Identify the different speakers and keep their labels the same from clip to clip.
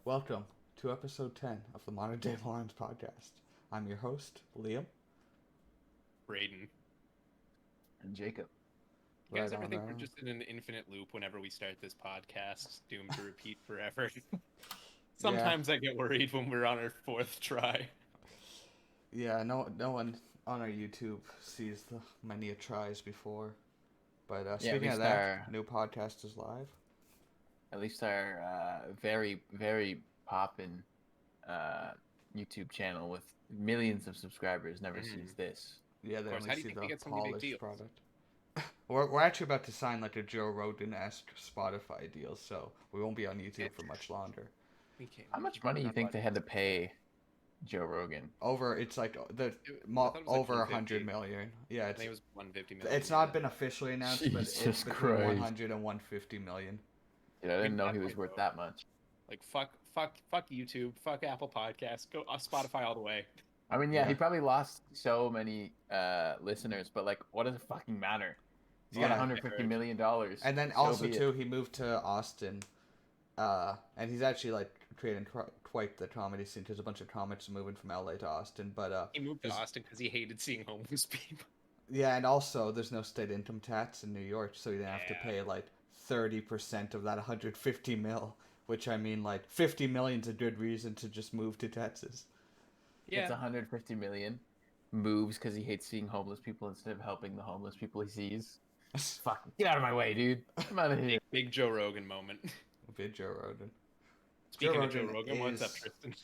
Speaker 1: Welcome to episode 10 of the Modern Day Morons podcast. I'm your host, Liam.
Speaker 2: Braden.
Speaker 3: And Jacob.
Speaker 2: You guys
Speaker 1: Right
Speaker 2: ever
Speaker 1: on,
Speaker 2: think
Speaker 1: right
Speaker 2: we're
Speaker 1: on.
Speaker 2: just in an infinite loop whenever we start this podcast, doomed to repeat forever?
Speaker 1: Yeah,
Speaker 2: Sometimes I get worried when we're on our fourth try.
Speaker 1: yeah, no one on our YouTube sees the many tries before. But
Speaker 3: Yeah,
Speaker 1: speaking of that, new podcast is live.
Speaker 3: at least our very very poppin' uh, YouTube channel with millions of subscribers never
Speaker 2: Mhm.
Speaker 3: sees this.
Speaker 1: Yeah,
Speaker 2: Of
Speaker 1: they
Speaker 2: course,
Speaker 1: only
Speaker 2: how do you
Speaker 1: see
Speaker 2: think we
Speaker 1: the
Speaker 2: get so many big
Speaker 1: polished
Speaker 2: deals?
Speaker 1: product. We're actually about to sign like a Joe Rogan-esque Spotify deal, so we won't be on YouTube for much longer.
Speaker 2: We can't.
Speaker 3: How much money you think they had to pay Joe Rogan?
Speaker 1: It's like
Speaker 2: I thought it was like
Speaker 1: over
Speaker 2: 150.
Speaker 1: 100 million. Yeah,
Speaker 2: I think it was 150 million.
Speaker 1: it's not been officially announced, but it's
Speaker 3: Jesus
Speaker 1: between
Speaker 3: Christ.
Speaker 1: 100 and 150 million.
Speaker 3: Dude, I didn't know he was
Speaker 2: Definitely
Speaker 3: worth
Speaker 2: vote.
Speaker 3: that much.
Speaker 2: Like fuck YouTube, fuck Apple Podcasts, go Spotify all the way.
Speaker 3: I mean,
Speaker 1: Yeah.
Speaker 3: he probably lost so many listeners, but like, what does it fucking matter? He's got
Speaker 1: Yeah.
Speaker 3: $150 million.
Speaker 1: And then
Speaker 3: so
Speaker 1: also
Speaker 3: be it.
Speaker 1: too, he moved to Austin, and he's actually like creating quite the comedy scene. There's a bunch of comics moving from LA to Austin, but
Speaker 2: He moved to
Speaker 1: there's-
Speaker 2: Austin because he hated seeing homeless people.
Speaker 1: yeah, and also there's no state income tax in New York, so you didn't have to
Speaker 2: Yeah.
Speaker 1: pay like 30% of that 150 mil. Which I mean, like 50 million's a good reason to just move to Texas.
Speaker 3: Gets
Speaker 2: Yeah.
Speaker 3: 150 million, moves because he hates seeing homeless people instead of helping the homeless people he sees. Fuck, get out of my way, dude. I'm out of here.
Speaker 2: Big Joe Rogan moment.
Speaker 1: Big Joe Rogan.
Speaker 2: Speaking of Joe
Speaker 1: Rogan
Speaker 2: Rogan, what's up,
Speaker 1: is-
Speaker 2: Tristan?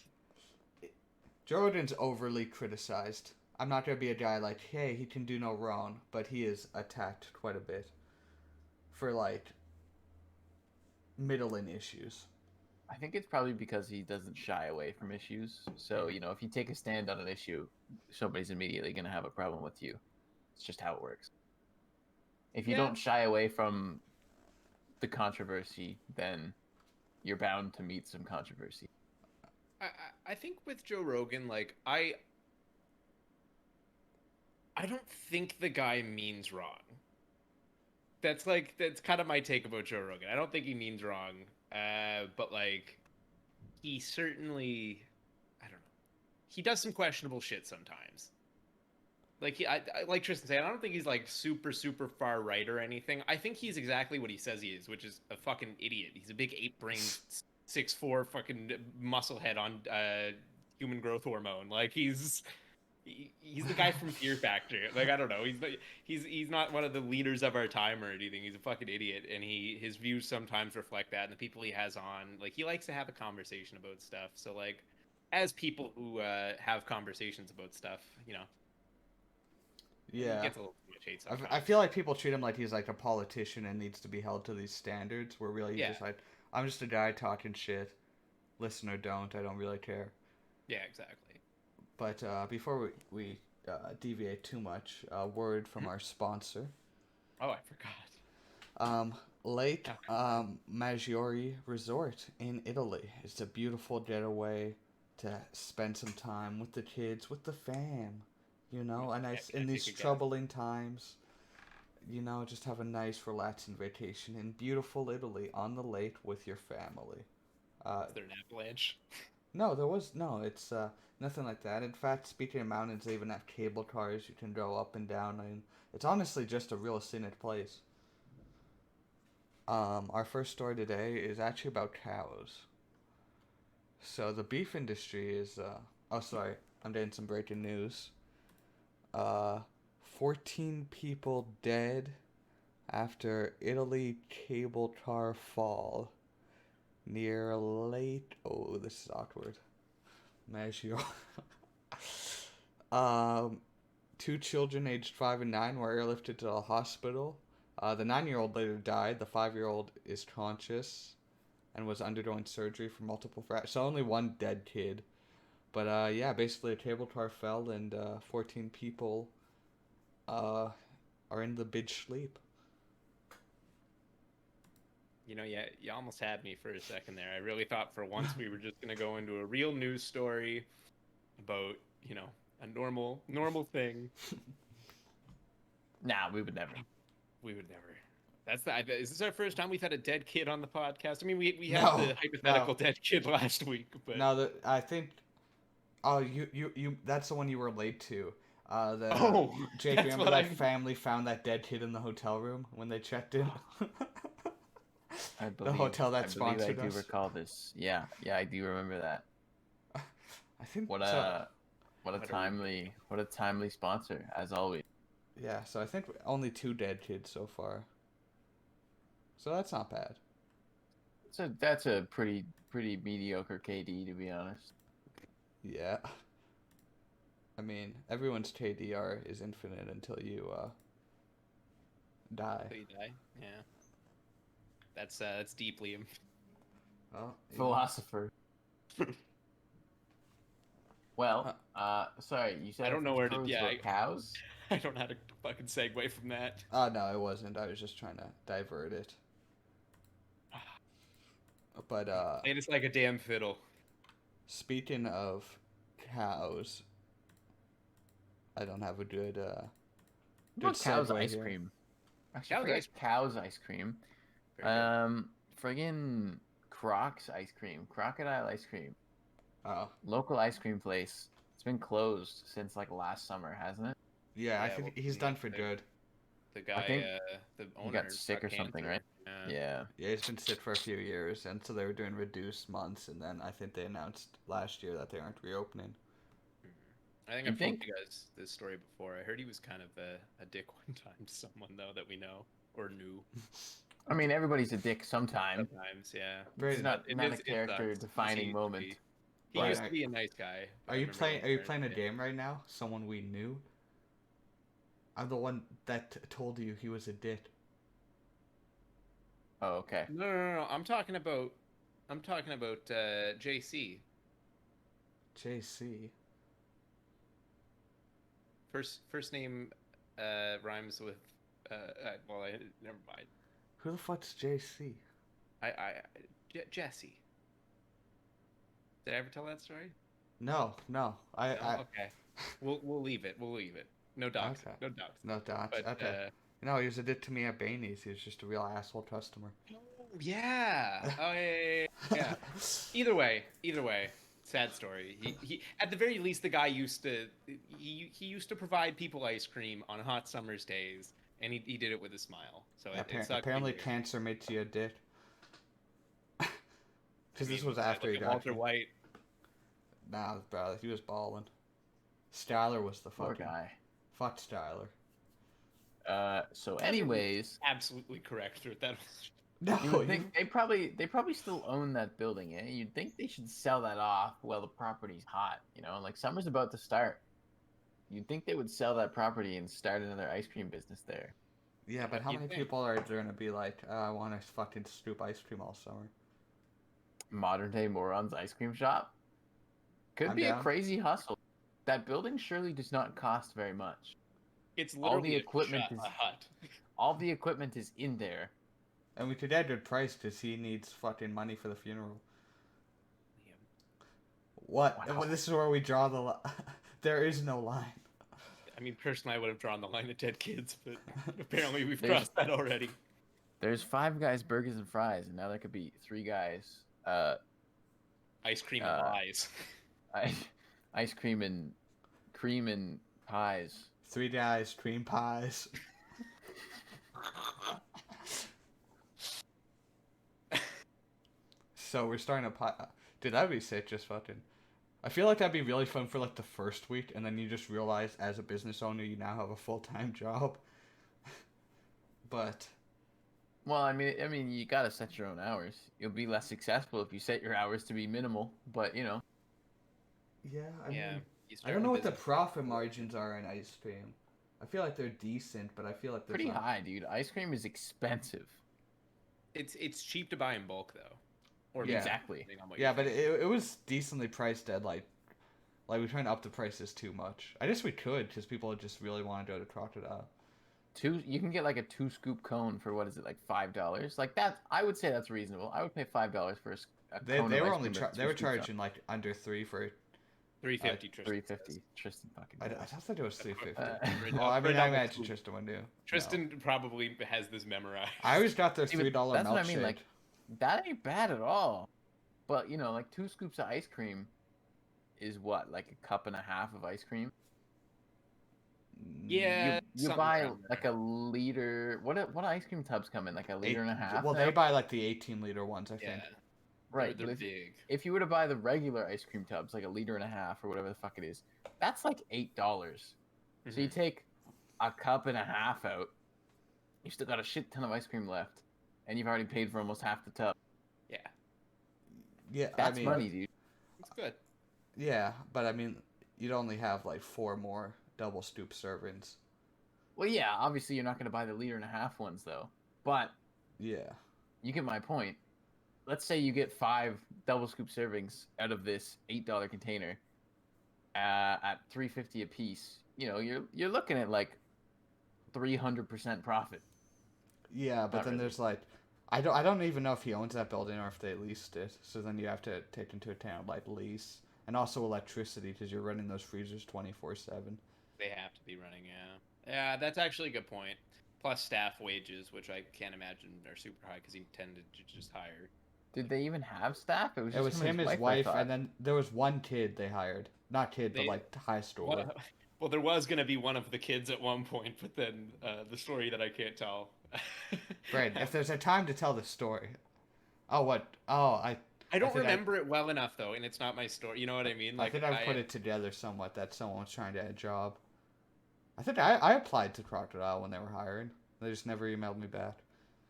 Speaker 1: Joe Rogan's overly criticized. I'm not gonna be a guy like, hey, he can do no wrong, but he is attacked quite a bit for like middling issues.
Speaker 3: I think it's probably because he doesn't shy away from issues. So, if you take a stand on an issue, somebody's immediately going to have a problem with you. It's just how it works. If you
Speaker 2: Yeah.
Speaker 3: don't shy away from the controversy, then you're bound to meet some controversy.
Speaker 2: I think with Joe Rogan, like I don't think the guy means wrong. That's kind of my take about Joe Rogan. I don't think he means wrong. But like he certainly, I don't know. He does some questionable shit sometimes. Like I like Tristan saying, I don't think he's like super far right or anything. I think he's exactly what he says he is, which is a fucking idiot. He's a big ape-brained 6'4" fucking muscle head on human growth hormone. Like he's the guy from Fear Factor. Like I don't know. He's not one of the leaders of our time or anything. He's a fucking idiot, and his views sometimes reflect that. And the people he has on, like he likes to have a conversation about stuff. So like, as people who have conversations about stuff, he
Speaker 1: Yeah.
Speaker 2: gets a little too much hate sometimes.
Speaker 1: I feel like people treat him like he's like a politician and needs to be held to these standards. Where really he's
Speaker 2: Yeah.
Speaker 1: just like, I'm just a guy talking shit. Listen or don't, I don't really care.
Speaker 2: Yeah, exactly.
Speaker 1: But before we deviate too much, a word from our sponsor.
Speaker 2: Oh, I forgot.
Speaker 1: Lake Maggiore Resort in Italy. It's a beautiful getaway to spend some time with the kids, with the fam. You know, a nice in these
Speaker 2: take a guess.
Speaker 1: troubling times. You know, just have a nice, relaxing vacation in beautiful Italy on the lake with your family.
Speaker 2: Is there an avalanche?
Speaker 1: No, there was no. It's nothing like that. In fact, speaking of mountains, they even have cable cars you can go up and down, and it's honestly just a real scenic place. Our first story today is actually about cows. So the beef industry is. Oh, sorry, I'm getting some breaking news. Uh, 14 people dead after Italy cable car fall near late. Oh, this is awkward. Maggio. um, Two children aged 5 and 9 were airlifted to the hospital. The 9-year-old later died. The 5-year-old is conscious and was undergoing surgery for multiple fractures. So only one dead kid. But yeah, basically a cable car fell and 14 people are in the big sleep.
Speaker 2: Yeah, you almost had me for a second there. I really thought for once we were just gonna go into a real news story about, a normal thing.
Speaker 3: Nah, we would never.
Speaker 2: We would never. Is this our first time we've had a dead kid on the podcast? I mean, we had
Speaker 1: No,
Speaker 2: the hypothetical
Speaker 1: no.
Speaker 2: dead kid last week, but
Speaker 1: No, I think. Oh, you. That's the one you were late to.
Speaker 2: oh,
Speaker 1: Jake,
Speaker 2: that's
Speaker 1: remember
Speaker 2: what I
Speaker 1: that family found that dead kid in the hotel room when they checked in?
Speaker 3: I
Speaker 1: The
Speaker 3: believe
Speaker 1: hotel that
Speaker 3: I
Speaker 1: sponsored
Speaker 3: do
Speaker 1: us.
Speaker 3: recall this. Yeah, I do remember that.
Speaker 1: I think
Speaker 3: What
Speaker 1: so.
Speaker 3: a what a timely sponsor as always.
Speaker 1: Yeah, so I think only 2 dead kids so far. So that's not bad.
Speaker 3: So that's a pretty mediocre KD, to be honest.
Speaker 1: Yeah. I mean, everyone's KDR is infinite until you die.
Speaker 2: So you die. Yeah, that's deep, Liam.
Speaker 1: Well,
Speaker 3: Philosopher. Well, sorry, you said
Speaker 2: I don't know where to.
Speaker 3: crows
Speaker 2: Yeah,
Speaker 3: were cows.
Speaker 2: I don't know how to fucking segue from that.
Speaker 1: no, it wasn't. I was just trying to divert it. But
Speaker 2: And it's like a damn fiddle.
Speaker 1: speaking of cows, I don't have a good
Speaker 3: What about cow's
Speaker 1: segue
Speaker 3: ice
Speaker 1: here.
Speaker 3: cream? Actually,
Speaker 2: Cow's
Speaker 3: forget
Speaker 2: ice
Speaker 3: cow's ice cream.
Speaker 2: Very good.
Speaker 3: Friggin' Croc's ice cream, Crocodile ice cream,
Speaker 1: Oh,
Speaker 3: local ice cream place. It's been closed since like last summer, hasn't it?
Speaker 1: yeah, I
Speaker 2: Yeah,
Speaker 1: think
Speaker 2: well,
Speaker 1: he's done for good.
Speaker 2: The guy,
Speaker 3: think
Speaker 2: the
Speaker 3: He
Speaker 2: owner,
Speaker 3: got sick or something,
Speaker 2: cancer.
Speaker 3: right?
Speaker 2: Yeah.
Speaker 3: Yeah.
Speaker 1: Yeah, he's been sick for a few years, and so they were doing reduced months, and then I think they announced last year that they aren't reopening.
Speaker 2: I think
Speaker 3: You
Speaker 2: I've told
Speaker 3: think?
Speaker 2: you guys this story before. I heard he was kind of a dick one time to someone though that we know or knew.
Speaker 3: I mean, everybody's a dick sometime.
Speaker 2: Sometimes, yeah.
Speaker 1: Brayden,
Speaker 3: It's not
Speaker 2: It
Speaker 3: a
Speaker 2: sucks.
Speaker 3: character defining
Speaker 2: He
Speaker 3: moment.
Speaker 2: He
Speaker 1: Right.
Speaker 2: used to be a nice guy. but
Speaker 1: Are
Speaker 2: I
Speaker 1: you
Speaker 2: remember
Speaker 1: playing?
Speaker 2: one
Speaker 1: Are you
Speaker 2: time,
Speaker 1: playing a
Speaker 2: yeah.
Speaker 1: game right now? Someone we knew. I'm the one that told you he was a dick.
Speaker 3: Oh, okay.
Speaker 2: No. I'm talking about JC.
Speaker 1: JC.
Speaker 2: First name rhymes with never mind.
Speaker 1: Who the fuck's JC?
Speaker 2: Jesse. Did I ever tell that story?
Speaker 1: No.
Speaker 2: No? Okay. We'll leave it. No dogs.
Speaker 1: Okay.
Speaker 2: No dogs.
Speaker 1: No dots.
Speaker 2: But
Speaker 1: Okay. No, he was a dick to me at Bainey's. He was just a real asshole customer.
Speaker 2: yeah. Oh yeah. Either way, sad story. He at the very least the guy used to he used to provide people ice cream on hot summer's days, and he did it with a smile. So it sucked.
Speaker 1: Apparently, cancer makes you a dick. Because this was after
Speaker 2: look
Speaker 1: he
Speaker 2: at
Speaker 1: got
Speaker 2: Walter White.
Speaker 1: Nah, bro, he was balling. Styler was the
Speaker 3: Poor
Speaker 1: fucking
Speaker 3: guy.
Speaker 1: fuck Styler.
Speaker 3: So anyways,
Speaker 2: Absolutely correct with that.
Speaker 3: you
Speaker 1: No,
Speaker 3: would think they probably still own that building, eh? You'd think they should sell that off while the property's hot, you know? Like summer's about to start. You'd think they would sell that property and start another ice cream business there.
Speaker 1: yeah, but how
Speaker 2: You'd
Speaker 1: many
Speaker 2: think.
Speaker 1: people are there gonna be like, I want to fucking scoop ice cream all summer?
Speaker 3: Modern Day Morons ice cream shop. Could
Speaker 1: I'm
Speaker 3: be
Speaker 1: down.
Speaker 3: a crazy hustle. That building surely does not cost very much.
Speaker 2: It's
Speaker 3: All
Speaker 2: literally
Speaker 3: the equipment
Speaker 2: a
Speaker 3: is
Speaker 2: hut.
Speaker 3: all the equipment is in there.
Speaker 1: And we could add good price because he needs fucking money for the funeral. What?
Speaker 3: Wow.
Speaker 1: Well, this is where we draw the line. There is no line.
Speaker 2: I mean, personally, I would have drawn the line at dead kids, but apparently we've
Speaker 3: There's-
Speaker 2: crossed that already.
Speaker 3: There's 5 guys burgers and fries, and now there could be 3 guys
Speaker 2: Ice cream and lies.
Speaker 3: ice cream and cream and pies.
Speaker 1: 3 guys, cream pies. So we're starting a pie. Dude, that'd be sick. Just fucking. I feel like that'd be really fun for like the first week, and then you just realize as a business owner you now have a full-time job. But
Speaker 3: Well, I mean, you gotta set your own hours. You'll be less successful if you set your hours to be minimal. But you know,
Speaker 1: yeah, I
Speaker 2: Yeah.
Speaker 1: mean,
Speaker 2: you
Speaker 1: I
Speaker 2: start
Speaker 1: don't know
Speaker 2: a
Speaker 1: what the
Speaker 2: business.
Speaker 1: profit margins are in ice cream. I feel like they're decent, but I feel like there's
Speaker 3: pretty
Speaker 1: not-
Speaker 3: high, dude. Ice cream is expensive.
Speaker 2: It's cheap to buy in bulk though. Or
Speaker 1: Yeah.
Speaker 3: Exactly.
Speaker 2: depending on what
Speaker 1: Yeah,
Speaker 2: you're
Speaker 1: but it was decently priced at like we're trying to up the prices too much. I guess we could because people just really want to go to Crocodile.
Speaker 3: You can get like a 2-scoop cone for what is it, like $5? Like that, I would say that's reasonable. I would pay $5 for a
Speaker 1: They
Speaker 3: cone
Speaker 1: they
Speaker 3: of
Speaker 1: were
Speaker 3: ice
Speaker 1: only
Speaker 3: cream with
Speaker 1: they were
Speaker 3: 2 scoops on.
Speaker 1: charging like under 3 for
Speaker 2: 350 Tristan
Speaker 3: 350.
Speaker 2: says.
Speaker 3: Tristan fucking
Speaker 1: I
Speaker 3: knows.
Speaker 1: thought it was 350.
Speaker 3: Uh,
Speaker 1: Well, I
Speaker 2: For a
Speaker 1: mean, I
Speaker 2: double
Speaker 1: imagine
Speaker 2: scoop.
Speaker 1: Tristan would do.
Speaker 2: Tristan probably has this memorized.
Speaker 1: I always got their
Speaker 3: See, but
Speaker 1: $3
Speaker 3: that's what I mean.
Speaker 1: milkshake.
Speaker 3: Like, that ain't bad at all. But, you know, like 2 scoops of ice cream is what, like a cup and a half of ice cream?
Speaker 2: Yeah,
Speaker 3: You
Speaker 2: something
Speaker 3: buy
Speaker 2: around
Speaker 3: like
Speaker 2: there.
Speaker 3: a liter. What ice cream tubs come in? Like a liter and a half?
Speaker 1: Well,
Speaker 3: now?
Speaker 1: they buy like the 18-liter ones, I think.
Speaker 2: Yeah,
Speaker 3: Right,
Speaker 2: They're
Speaker 3: but
Speaker 2: big.
Speaker 3: if you were to buy the regular ice cream tubs, like a liter and a half or whatever the fuck it is, that's like $8. So you
Speaker 2: Mhm.
Speaker 3: take a cup and a half out, you still got a shit ton of ice cream left, and you've already paid for almost half the tub.
Speaker 2: Yeah,
Speaker 1: Yeah,
Speaker 3: That's
Speaker 1: I mean,
Speaker 3: money, dude.
Speaker 2: it's good.
Speaker 1: yeah, but I mean, you'd only have like 4 more double scoop servings.
Speaker 3: Well, yeah, obviously you're not going to buy the liter and a half ones though, but
Speaker 1: Yeah.
Speaker 3: you get my point. Let's say you get 5 double scoop servings out of this $8 container at $3.50 a piece. You know, you're looking at like 300% profit.
Speaker 1: Yeah, but
Speaker 3: Not
Speaker 1: then
Speaker 3: really.
Speaker 1: there's like, I don't even know if he owns that building or if they leased it. So then you have to take into account like lease and also electricity because you're running those freezers 24/7.
Speaker 2: They have to be running. Yeah, that's actually a good point. Plus staff wages, which I can't imagine are super high because he tended to just hire.
Speaker 3: Did they even have staff? It was
Speaker 1: It
Speaker 3: just
Speaker 1: was
Speaker 3: him
Speaker 1: him,
Speaker 3: and
Speaker 1: his
Speaker 3: I
Speaker 1: wife,
Speaker 3: thought.
Speaker 1: and then there was one kid they hired. Not kid, but
Speaker 2: They-
Speaker 1: like high schooler.
Speaker 2: Well, there was gonna be one of the kids at one point, but then the story that I can't tell.
Speaker 1: Right. If there's a time to tell the story. Oh, what? Oh,
Speaker 2: I don't
Speaker 1: think
Speaker 2: remember it well enough though, and it's not my story. You know what I mean?
Speaker 1: I think I've put it together somewhat that someone was trying to get a job. I think I applied to Crocodile when they were hiring. They just never emailed me back.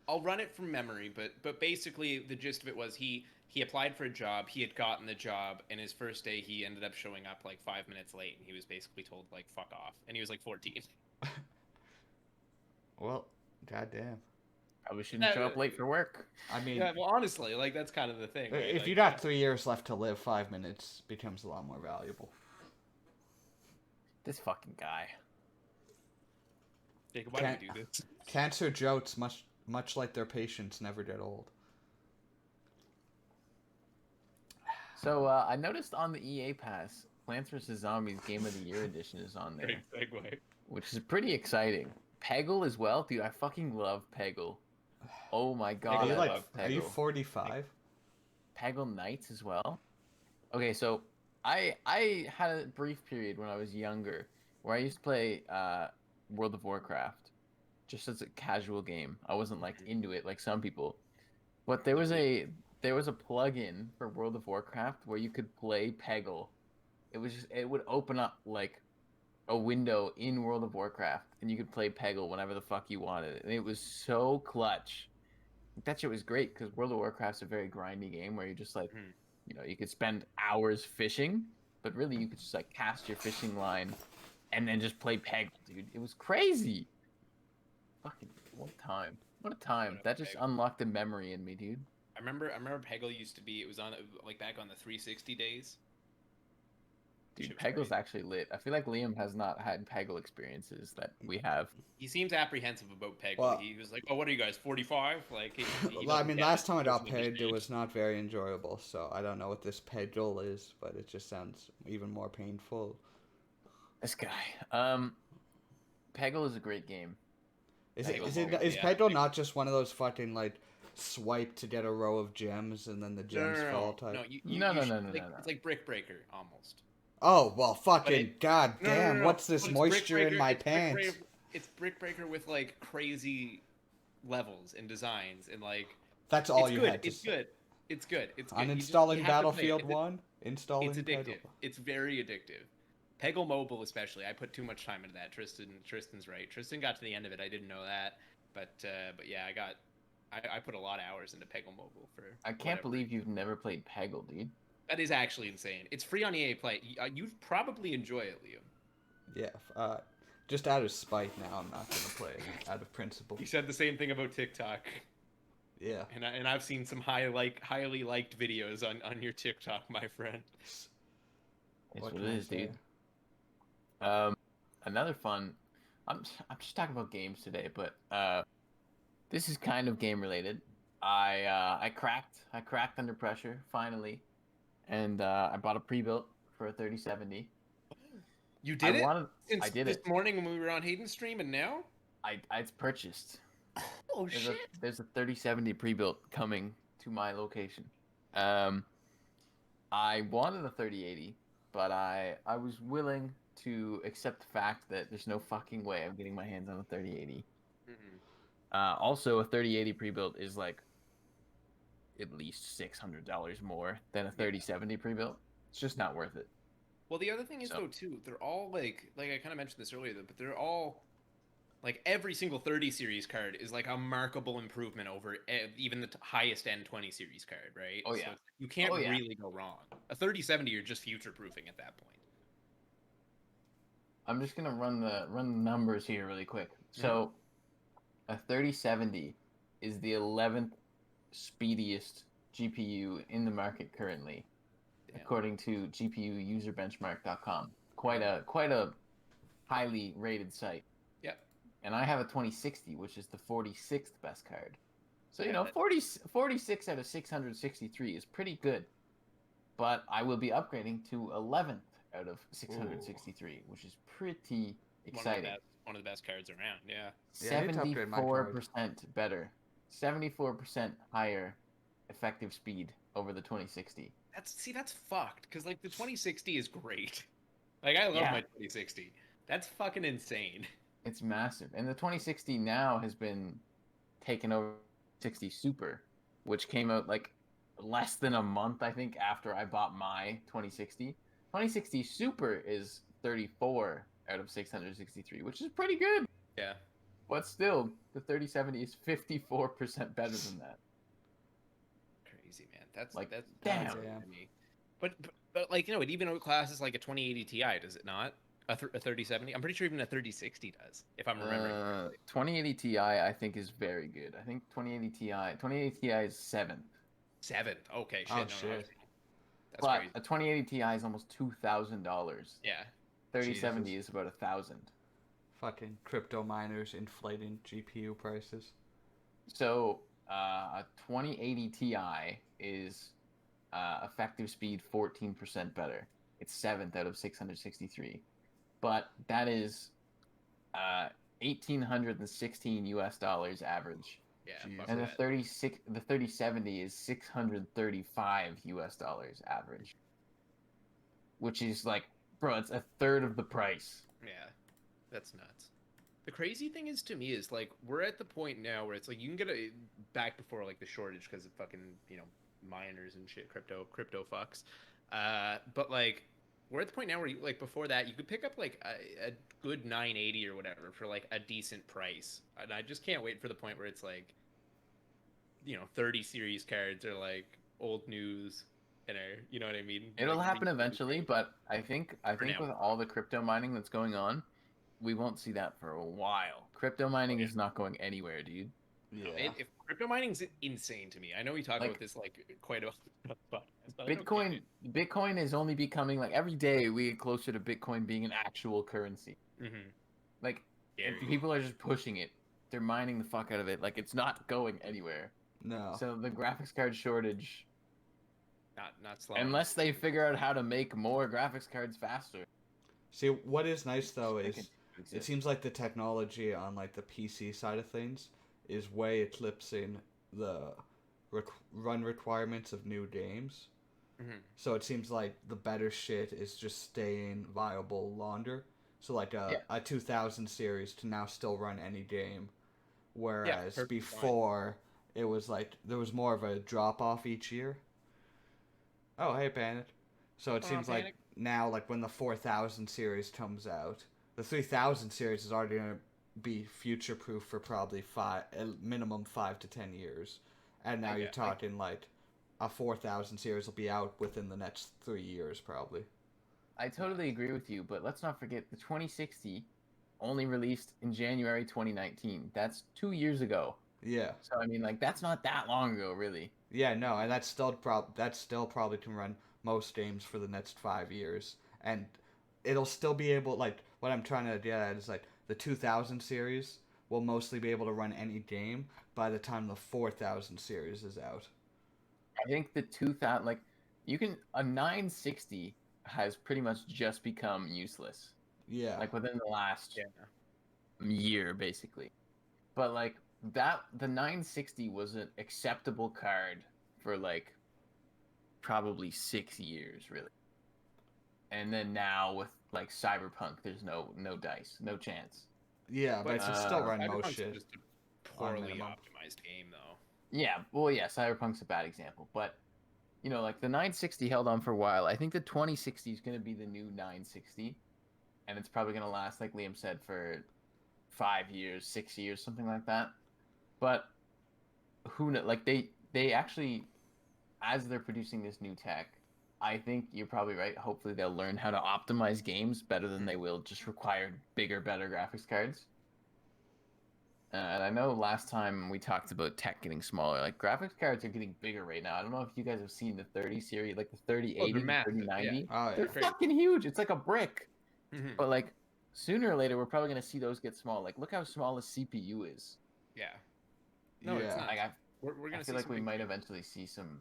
Speaker 2: I'll run it from memory, but basically the gist of it was he applied for a job, he had gotten the job, and his first day he ended up showing up like 5 minutes late, and he was basically told like fuck off, and he was like 14.
Speaker 1: Well, goddamn.
Speaker 3: Probably shouldn't show up late for work.
Speaker 1: I mean,
Speaker 2: Yeah, well, honestly, like that's kind of the thing. Right?
Speaker 1: if
Speaker 2: Like,
Speaker 1: you got 3 years left to live, 5 minutes becomes a lot more valuable.
Speaker 3: This fucking guy.
Speaker 2: Jacob, why do we do this?
Speaker 1: Cancer jokes, much like their patients, never get old.
Speaker 3: So I noticed on the EA Pass, Plants vs Zombies Game of the Year edition is on there,
Speaker 2: Great segue.
Speaker 3: which is pretty exciting. Peggle as well, dude. I fucking love Peggle. Oh my god,
Speaker 1: Are you
Speaker 3: I
Speaker 1: like?
Speaker 3: love Peggle.
Speaker 1: Are you 45?
Speaker 3: Peggle Knights as well. Okay, so I had a brief period when I was younger where I used to play World of Warcraft just as a casual game. I wasn't like into it like some people, but there was a plugin for World of Warcraft where you could play Peggle. It would open up like a window in World of Warcraft and you could play Peggle whenever the fuck you wanted, and it was so clutch. That shit was great because World of Warcraft's a very grindy game where you just like, you know, you could spend hours fishing, but really you could just like cast your fishing line and then just play Peggle, dude. It was crazy. Fucking what a time. What a time. That just unlocked a memory in me, dude.
Speaker 2: I remember Peggle used to be. It was on like back on the 360 days.
Speaker 3: Dude,
Speaker 2: Shit was
Speaker 3: Peggle's
Speaker 2: great.
Speaker 3: actually lit. I feel like Liam has not had Peggle experiences that we have.
Speaker 2: He seems apprehensive about Peggle.
Speaker 1: Well-
Speaker 2: He was like, "Oh, what are you guys, 45?" Like, he
Speaker 1: Well, I
Speaker 2: doesn't
Speaker 1: mean,
Speaker 2: get
Speaker 1: last
Speaker 2: it.
Speaker 1: time I got
Speaker 2: Doesn't
Speaker 1: pegged, it
Speaker 2: understand.
Speaker 1: was not very enjoyable. So I don't know what this Peggle is, but it just sounds even more painful.
Speaker 3: This guy. Peggle is a great game.
Speaker 1: Is
Speaker 2: Peggle's
Speaker 1: it
Speaker 2: good,
Speaker 1: is
Speaker 2: yeah.
Speaker 1: Peggle not just one of those fucking like swipe to get a row of gems and then the gems fall type?
Speaker 2: No,
Speaker 3: No,
Speaker 2: you
Speaker 3: no,
Speaker 2: should-
Speaker 3: no, no,
Speaker 2: like,
Speaker 3: no, no.
Speaker 2: It's like Brick Breaker almost.
Speaker 1: Oh well, fucking
Speaker 2: it-
Speaker 1: god
Speaker 2: No,
Speaker 1: damn!
Speaker 2: no, no,
Speaker 1: What's this
Speaker 2: but it's
Speaker 1: moisture
Speaker 2: Brick
Speaker 1: in my
Speaker 2: Breaker-
Speaker 1: pants?
Speaker 2: It's Brick Breaker with like crazy levels and designs and like.
Speaker 1: That's all
Speaker 2: It's
Speaker 1: you
Speaker 2: good.
Speaker 1: had to
Speaker 2: It's
Speaker 1: say.
Speaker 2: good. It's good. It's good.
Speaker 1: Uninstalling
Speaker 2: you have to play it.
Speaker 1: Battlefield 1, installing
Speaker 2: It's addictive.
Speaker 1: Peggle.
Speaker 2: It's very addictive. Peggle Mobile, especially. I put too much time into that. Tristan's right. Tristan got to the end of it. I didn't know that, but yeah, I put a lot of hours into Peggle Mobile for.
Speaker 3: I can't
Speaker 2: whatever.
Speaker 3: believe you've never played Peggle, dude.
Speaker 2: That is actually insane. It's free on EA Play. You'd probably enjoy it, Liam.
Speaker 1: Yeah, just out of spite now, I'm not gonna play it. Out of principle.
Speaker 2: You said the same thing about TikTok,
Speaker 1: Yeah.
Speaker 2: and I've seen some highly liked videos on your TikTok, my friend.
Speaker 3: It's
Speaker 1: What
Speaker 3: what
Speaker 1: can
Speaker 3: it
Speaker 1: I
Speaker 3: is, dude.
Speaker 1: say?
Speaker 3: Another fun. I'm just talking about games today, but this is kind of game related. I cracked under pressure finally, and I bought a pre-built for a 3070.
Speaker 2: You did it?
Speaker 3: I did
Speaker 2: this
Speaker 3: it.
Speaker 2: morning when we were on Hayden's stream, and now?
Speaker 3: It's purchased.
Speaker 2: Oh
Speaker 3: There's a 3070 pre-built coming to my location. I wanted a 3080, but I was willing to accept the fact that there's no fucking way I'm getting my hands on a 3080. Also, a 3080 pre-built is like at least $600 more than a 3070 pre-built. It's just not worth it.
Speaker 2: Well, the other thing is though too, they're all like I kind of mentioned this earlier, but they're all like every single 30 series card is like a markable improvement over even the highest end 20 series card, right?
Speaker 3: Oh yeah.
Speaker 2: So you can't really go wrong. A 3070, you're just future proofing at that point.
Speaker 3: I'm just gonna run the numbers here really quick. So, a 3070 is the 11th speediest GPU in the market currently, according to GPUuserbenchmark.com. Quite a highly rated site.
Speaker 2: Yep.
Speaker 3: And I have a 2060, which is the 46th best card. So, 46 out of 663 is pretty good. But I will be upgrading to 11th out of 663, which is pretty exciting.
Speaker 2: One of the best cards around, yeah.
Speaker 3: 74% better. 74% higher effective speed over the 2060.
Speaker 2: That's fucked, because like the 2060 is great. Like I love my 2060. That's fucking insane.
Speaker 3: It's massive. And the 2060 now has been taken over 60 Super, which came out like less than a month, I think, after I bought my 2060. 2060 Super is 34 out of 663, which is pretty good.
Speaker 2: Yeah.
Speaker 3: But still, the 3070 is 54% better than that.
Speaker 2: Crazy, man. That's
Speaker 3: damn.
Speaker 2: To me. But like, it even outclasses like a 2080 Ti, does it not? A 3070? I'm pretty sure even a 3060 does, if I'm remembering correctly.
Speaker 3: 2080 Ti, I think, is very good. I think 2080 Ti is 7th.
Speaker 2: 7th? Okay, shit.
Speaker 1: Oh,
Speaker 2: no,
Speaker 1: shit.
Speaker 3: That's crazy. A 2080 Ti is almost $2,000.
Speaker 2: Yeah.
Speaker 3: 3070 is about $1,000.
Speaker 1: Fucking crypto miners inflating GPU prices.
Speaker 3: So, a 2080 Ti is effective speed 14% better. It's 7th out of 663. But that is $1,816 average.
Speaker 2: Yeah.
Speaker 3: And the 3070 is $635 average. Which is like, bro, it's a third of the price.
Speaker 2: Yeah. That's nuts. The crazy thing is, to me, is like we're at the point now where it's like you can get back before like the shortage because of fucking miners and shit, crypto fucks. But like we're at the point now where you, like before that you could pick up like a good 980 or whatever for like a decent price, and I just can't wait for the point where it's like 30 series cards are like old news. You know what I mean?
Speaker 3: It'll
Speaker 2: like,
Speaker 3: happen eventually, but I think with all the crypto mining that's going on, we won't see that for a while. Crypto mining is not going anywhere, dude.
Speaker 2: Yeah. If crypto mining's insane to me. I know we talk about this like quite a lot.
Speaker 3: Bitcoin is only becoming like every day we get closer to Bitcoin being an actual currency.
Speaker 2: Mm-hmm.
Speaker 3: Like people are just pushing it. They're mining the fuck out of it. Like it's not going anywhere.
Speaker 1: No.
Speaker 3: So the graphics card shortage.
Speaker 2: Not slow.
Speaker 3: Unless they figure out how to make more graphics cards faster.
Speaker 1: See, what is nice though is it seems like the technology on like the PC side of things is way eclipsing the run requirements of new games.
Speaker 2: Mm-hmm.
Speaker 1: So it seems like the better shit is just staying viable longer. So like a 2000 series to now still run any game, whereas before it was like there was more of a drop off each year. Oh, hey, Panic. So it seems like now, like when the 4000 series comes out, the 3000 series is already going to be future proof for probably minimum 5 to 10 years, and now you're talking like a 4000 series will be out within the next 3 years probably.
Speaker 3: I totally agree with you, but let's not forget the 2060 only released in January 2019. That's 2 years ago.
Speaker 1: Yeah.
Speaker 3: So I mean, like that's not that long ago, really.
Speaker 1: Yeah, no, and that's still probably can run most games for the next 5 years, and it'll still be able, like, what I'm trying to get at is like the 2000 series will mostly be able to run any game by the time the 4000 series is out.
Speaker 3: I think the 2000, like, you can a 960 has pretty much just become useless.
Speaker 1: Yeah.
Speaker 3: Like within the last
Speaker 2: Yeah.
Speaker 3: year, basically. But like the 960 was an acceptable card for like probably 6 years, really. And then now with like Cyberpunk, there's no dice, no chance.
Speaker 1: Yeah, but it's still run most
Speaker 2: Cyberpunk's
Speaker 1: shit
Speaker 2: just a
Speaker 1: on
Speaker 2: poorly
Speaker 1: minimum.
Speaker 2: optimized game, though.
Speaker 3: Yeah, well, yeah, Cyberpunk's a bad example, but like the 960 held on for a while. I think the 2060 is going to be the new 960, and it's probably going to last, like Liam said, for 5 years, 6 years, something like that. But who knows? Like they actually, as they're producing this new tech, I think you're probably right. Hopefully, they'll learn how to optimize games better than they will just require bigger, better graphics cards. And I know last time we talked about tech getting smaller. Like graphics cards are getting bigger right now. I don't know if you guys have seen the 30 series, like the 3080,
Speaker 2: they're
Speaker 3: the
Speaker 2: massive,
Speaker 3: 3090.
Speaker 1: Oh
Speaker 3: They're
Speaker 1: yeah.
Speaker 2: Crazy.
Speaker 3: fucking huge. It's like a brick.
Speaker 2: Mhm.
Speaker 3: But like sooner or later, we're probably gonna see those get small. Like look how small the CPU is.
Speaker 2: Yeah. No, it's
Speaker 1: Yeah.
Speaker 2: not.
Speaker 3: Like
Speaker 2: We're
Speaker 3: I
Speaker 2: gonna see
Speaker 3: feel like we
Speaker 2: something.
Speaker 3: might eventually see some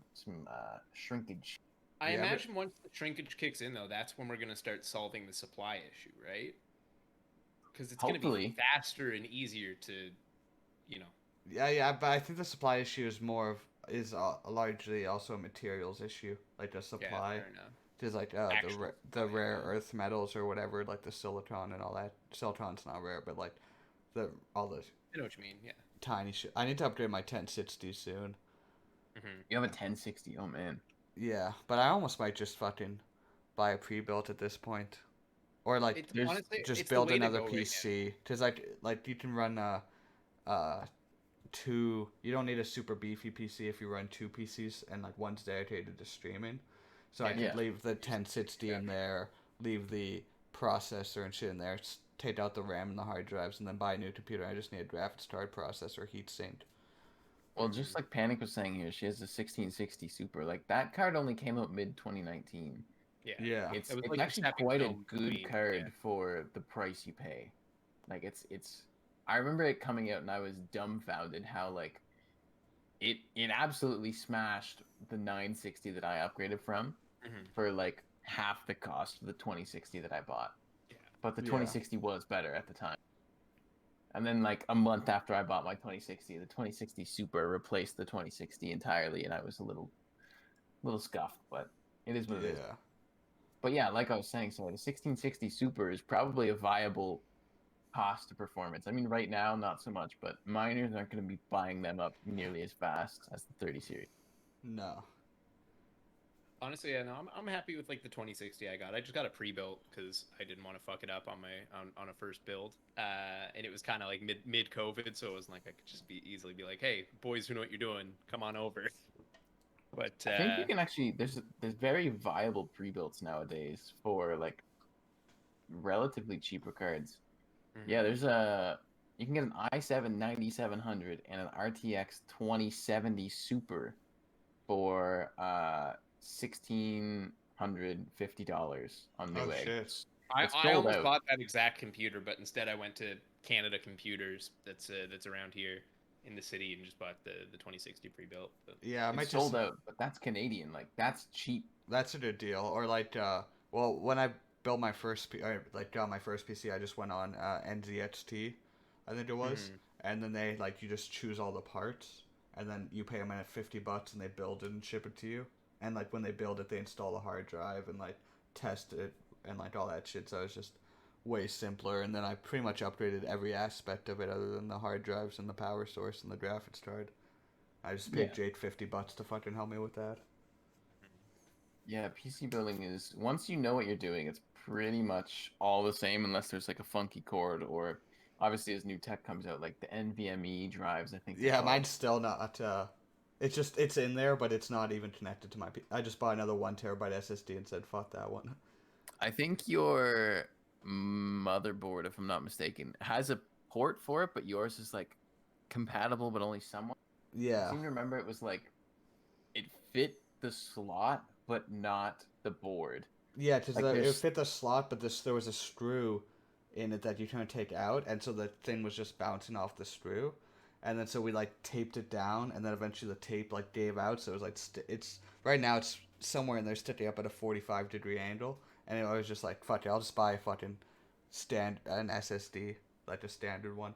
Speaker 3: shrinkage.
Speaker 2: I
Speaker 1: Yeah, but-
Speaker 2: imagine once the shrinkage kicks in, though, that's when we're gonna start solving the supply issue, right? Because it's gonna be
Speaker 3: Hopefully.
Speaker 2: faster and easier to, you know.
Speaker 1: Yeah, but I think the supply issue is largely also a materials issue, like the
Speaker 2: Yeah,
Speaker 1: supply.
Speaker 2: fair enough.
Speaker 1: There's like
Speaker 2: Actual
Speaker 1: the
Speaker 2: supply,
Speaker 1: rare
Speaker 2: yeah.
Speaker 1: earth metals or whatever, like the silicon and all that. Silicon's not rare, but like all the
Speaker 2: I know what you mean. Yeah.
Speaker 1: tiny shit. I need to upgrade my 1060 soon.
Speaker 2: Mm-hmm.
Speaker 3: You have a 1060. Oh man.
Speaker 1: Yeah, but I almost might just fucking buy a pre-built at this point, or like
Speaker 2: It's
Speaker 3: There's
Speaker 2: honestly
Speaker 1: just
Speaker 2: it's the
Speaker 1: build
Speaker 2: way to
Speaker 1: another
Speaker 2: go right now.
Speaker 1: PC. Cause like you can run uh two. You don't need a super beefy PC if you run two PCs and like one's dedicated to streaming. So I could
Speaker 3: Yeah.
Speaker 1: leave the 1060 in there, leave the processor and shit in there, take out the RAM and the hard drives, and then buy a new computer. I just need a graphics card, processor, heatsink.
Speaker 3: Well, just like Panic was saying here, she has a 1660 Super. Like that card only came out mid 2019.
Speaker 2: Yeah.
Speaker 1: Yeah.
Speaker 3: It's
Speaker 2: It was
Speaker 3: it's
Speaker 2: like the
Speaker 3: actually
Speaker 2: stepping
Speaker 3: quite a
Speaker 2: stone
Speaker 3: good
Speaker 2: between-
Speaker 3: card
Speaker 2: yeah.
Speaker 3: for the price you pay. Like it's I remember it coming out and I was dumbfounded how like it absolutely smashed the 960 that I upgraded from
Speaker 2: Mhm.
Speaker 3: for like half the cost of the 2060 that I bought.
Speaker 2: Yeah.
Speaker 3: But the
Speaker 1: Yeah.
Speaker 3: 2060 was better at the time. And then like a month after I bought my 2060, the 2060 Super replaced the 2060 entirely, and I was a little scuffed, but it is what it is.
Speaker 1: Yeah.
Speaker 3: But yeah, like I was saying, so the 1660 Super is probably a viable cost to performance. I mean, right now, not so much, but miners aren't going to be buying them up nearly as fast as the 30 series.
Speaker 1: No.
Speaker 2: Honestly, yeah, no, I'm happy with like the 2060 I got. I just got a pre-built because I didn't want to fuck it up on on a first build. And it was kind of like mid COVID, so it was like I could just easily be like, hey, boys who know what you're doing, come on over. But
Speaker 3: I think you can actually there's very viable pre-builts nowadays for like relatively cheaper cards. Yeah, there's you can get an i7 9700 and an RTX 2070 Super for $1,650 on
Speaker 1: Oh
Speaker 3: Newegg.
Speaker 1: shit.
Speaker 2: I
Speaker 3: It's sold
Speaker 2: almost
Speaker 3: out.
Speaker 2: bought that exact computer, but instead I went to Canada Computers that's around here in the city and just bought the 2060 pre-built. But
Speaker 1: Yeah, I might
Speaker 3: It's
Speaker 1: just
Speaker 3: sold out, but that's Canadian. Like that's cheap.
Speaker 1: That's a good deal. Or like, well, when I built my first, got my first PC, I just went on NZXT, I think it was, and then they you just choose all the parts, and then you pay them at $50, and they build it and ship it to you. And like when they build it, they install the hard drive and like test it and like all that shit. So it's just way simpler. And then I pretty much upgraded every aspect of it other than the hard drives and the power source and the graphics card. I just paid Jake $50 to fucking help me with that.
Speaker 3: Yeah, PC building is once you know what you're doing, it's pretty much all the same unless there's like a funky cord or obviously as new tech comes out, like the NVMe drives, I think. they're
Speaker 1: Yeah,
Speaker 3: called.
Speaker 1: mine's still not. It's in there, but it's not even connected to my. I just bought another 1 TB SSD and said fuck that one.
Speaker 3: I think your motherboard, if I'm not mistaken, has a port for it, but yours is like compatible, but only somewhat. I
Speaker 1: Yeah,
Speaker 3: seem to remember it was like it fit the slot, but not the board.
Speaker 1: yeah, because
Speaker 3: Like,
Speaker 1: it
Speaker 3: there's-
Speaker 1: fit the slot, but there was a screw in it that you couldn't take out, and so the thing was just bouncing off the screw, and then so we like taped it down, and then eventually the tape like gave out, so it was like it's right now it's somewhere in there sticking up at a 45-degree angle, and I was just like, fuck it, I'll just buy a fucking an SSD, like a standard one.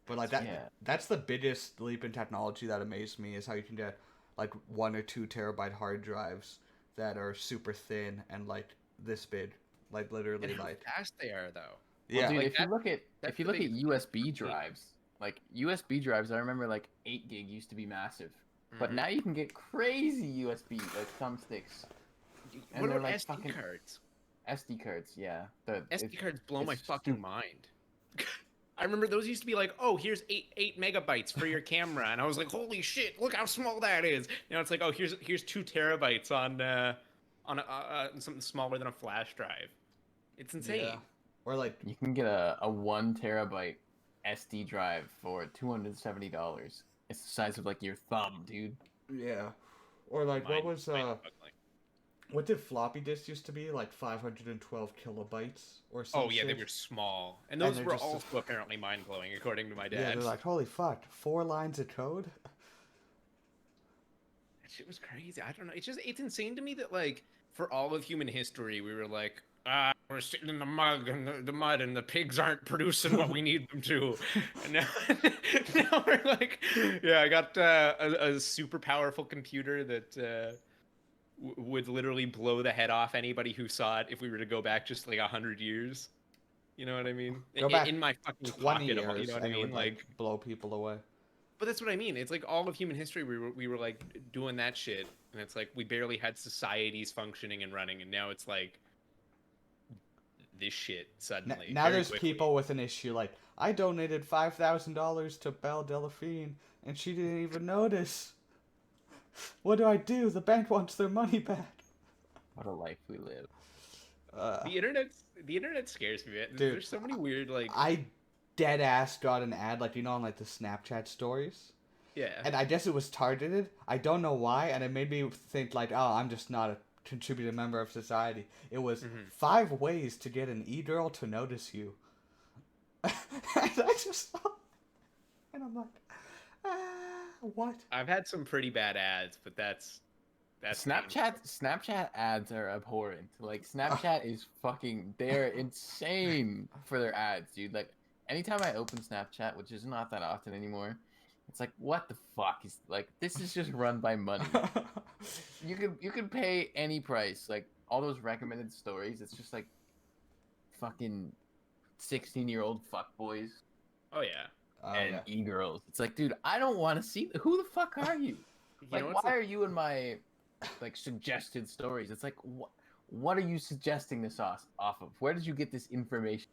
Speaker 1: But like that,
Speaker 3: Yeah.
Speaker 1: that's the biggest leap in technology that amazed me is how you can get like 1 or 2 terabyte hard drives that are super thin and like this big, like literally
Speaker 2: And how
Speaker 1: like
Speaker 2: fast they are, though.
Speaker 3: Well,
Speaker 1: yeah.
Speaker 3: dude,
Speaker 2: Like
Speaker 3: if you look at
Speaker 2: that's the biggest
Speaker 3: USB
Speaker 2: thing.
Speaker 3: drives, like USB drives, I remember like 8 gig used to be massive, but
Speaker 2: Mhm.
Speaker 3: now you can get crazy USB like thumbsticks, and
Speaker 2: What
Speaker 3: they're
Speaker 2: about
Speaker 3: like
Speaker 2: SD
Speaker 3: fucking
Speaker 2: cards?
Speaker 3: SD cards. Yeah,
Speaker 2: SD cards blow my
Speaker 3: it's
Speaker 2: fucking mind. I remember those used to be like, oh, here's eight megabytes for your camera, and I was like, holy shit, look how small that is. Now it's like, oh, here's 2 terabytes something smaller than a flash drive. It's
Speaker 1: Yeah.
Speaker 2: insane.
Speaker 1: Or like
Speaker 3: You can get a 1 terabyte SD drive for $270. It's the size of like your thumb, dude.
Speaker 1: yeah. Or like what was
Speaker 2: Mind-boggling.
Speaker 1: what did floppy disks used to be? Like 512 kilobytes or some
Speaker 2: Oh yeah, they
Speaker 1: shit.
Speaker 2: were small, and
Speaker 1: And
Speaker 2: those
Speaker 1: they're
Speaker 2: were
Speaker 1: just
Speaker 2: also apparently mind blowing, according to my
Speaker 1: yeah,
Speaker 2: dad.
Speaker 1: they're like, holy fuck, 4 lines of code?
Speaker 2: That shit was crazy. I don't know. It's insane to me that like for all of human history, we were like, we're sitting in the mud and the mud, and the pigs aren't producing what we need them to. And now, now we're like, yeah, I got a super powerful computer that would literally blow the head off anybody who saw it if we were to go back just like 100 years. You know what I mean?
Speaker 1: Go back
Speaker 2: In my fucking
Speaker 1: 20
Speaker 2: pocket of all, you know
Speaker 1: years
Speaker 2: what I
Speaker 1: and it
Speaker 2: mean?
Speaker 1: would like
Speaker 2: Like,
Speaker 1: blow people away.
Speaker 2: but that's what I mean. It's like all of human history, we were like doing that shit, and it's like we barely had societies functioning and running, and now it's like this shit suddenly.
Speaker 1: Now
Speaker 2: Very
Speaker 1: there's
Speaker 2: quickly.
Speaker 1: people with an issue like, I donated $5,000 to Belle Delphine and she didn't even notice. What do I do? The bank wants their money back.
Speaker 3: What a life we live.
Speaker 2: The internet scares me, man.
Speaker 1: Dude,
Speaker 2: There's so many weird like
Speaker 1: I dead ass got an ad, like, you know, on like the Snapchat stories.
Speaker 2: yeah.
Speaker 1: And I guess it was targeted. I don't know why, and it made me think like, oh, I'm just not a contributing member of society. It was 5 ways to get an e-girl to notice you. And I just saw, and I'm like, what?
Speaker 2: I've had some pretty bad ads, but that's
Speaker 3: Snapchat ads are abhorrent. Like Snapchat is fucking they're insane for their ads, dude. Like anytime I open Snapchat, which is not that often anymore, it's like what the fuck is like this is just run by money. You could pay any price. Like all those recommended stories, it's just like fucking 16-year-old fuckboys
Speaker 2: Oh yeah.
Speaker 3: and
Speaker 1: Yeah.
Speaker 3: e-girls. It's like, dude, I don't want to see who the fuck are you?
Speaker 2: You
Speaker 3: Like
Speaker 2: know what's
Speaker 3: why are you in my like suggested stories? It's like what are you suggesting this off of? Where did you get this information?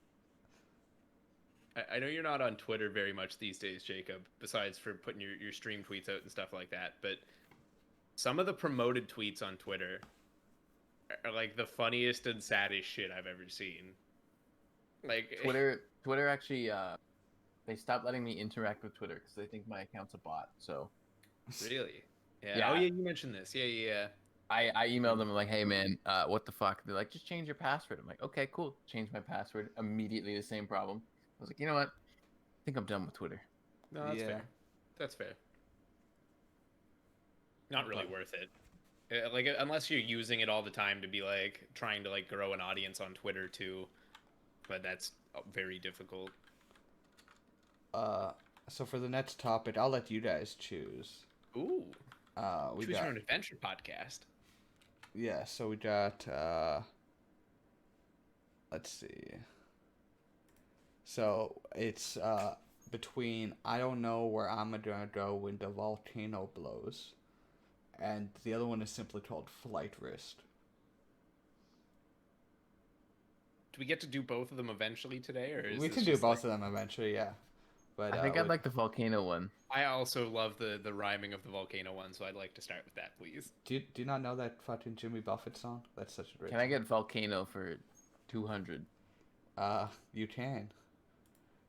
Speaker 2: I know you're not on Twitter very much these days, Jacob, besides for putting your stream tweets out and stuff like that, but some of the promoted tweets on Twitter are like the funniest and saddest shit I've ever seen. Like
Speaker 3: Twitter actually they stopped letting me interact with Twitter because they think my account's a bot. So
Speaker 2: really? Yeah.
Speaker 3: Yeah.
Speaker 2: Oh yeah, you mentioned this. Yeah.
Speaker 3: I emailed them like, hey man, what the fuck? They're like, just change your password. I'm like, okay, cool. Change my password. Immediately the same problem. I was like, you know what? I think I'm done with Twitter.
Speaker 2: No, that's
Speaker 1: Yeah.
Speaker 2: fair. That's fair. Not really
Speaker 1: But-
Speaker 2: worth it. Like unless you're using it all the time to be like trying to like grow an audience on Twitter too, but that's very difficult.
Speaker 1: So for the next topic, I'll let you guys choose.
Speaker 2: Ooh,
Speaker 1: We
Speaker 2: Choose
Speaker 1: got
Speaker 2: Your Own Adventure podcast.
Speaker 1: yeah. So we got let's see. So it's between I don't know where I'm gonna go when the volcano blows, and the other one is simply called Flight Risk.
Speaker 2: Do we get to do both of them eventually today, or is
Speaker 1: We
Speaker 2: this
Speaker 1: can do
Speaker 2: just,
Speaker 1: both
Speaker 2: like-
Speaker 1: of them eventually, yeah. But
Speaker 3: I think I'd
Speaker 1: with-
Speaker 3: like the volcano one.
Speaker 2: I also love the rhyming of the volcano one, so I'd like to start with that, please.
Speaker 1: Do you not know that fucking Jimmy Buffett song? That's such a great.
Speaker 3: Can I
Speaker 1: song.
Speaker 3: get volcano for 200?
Speaker 1: You can.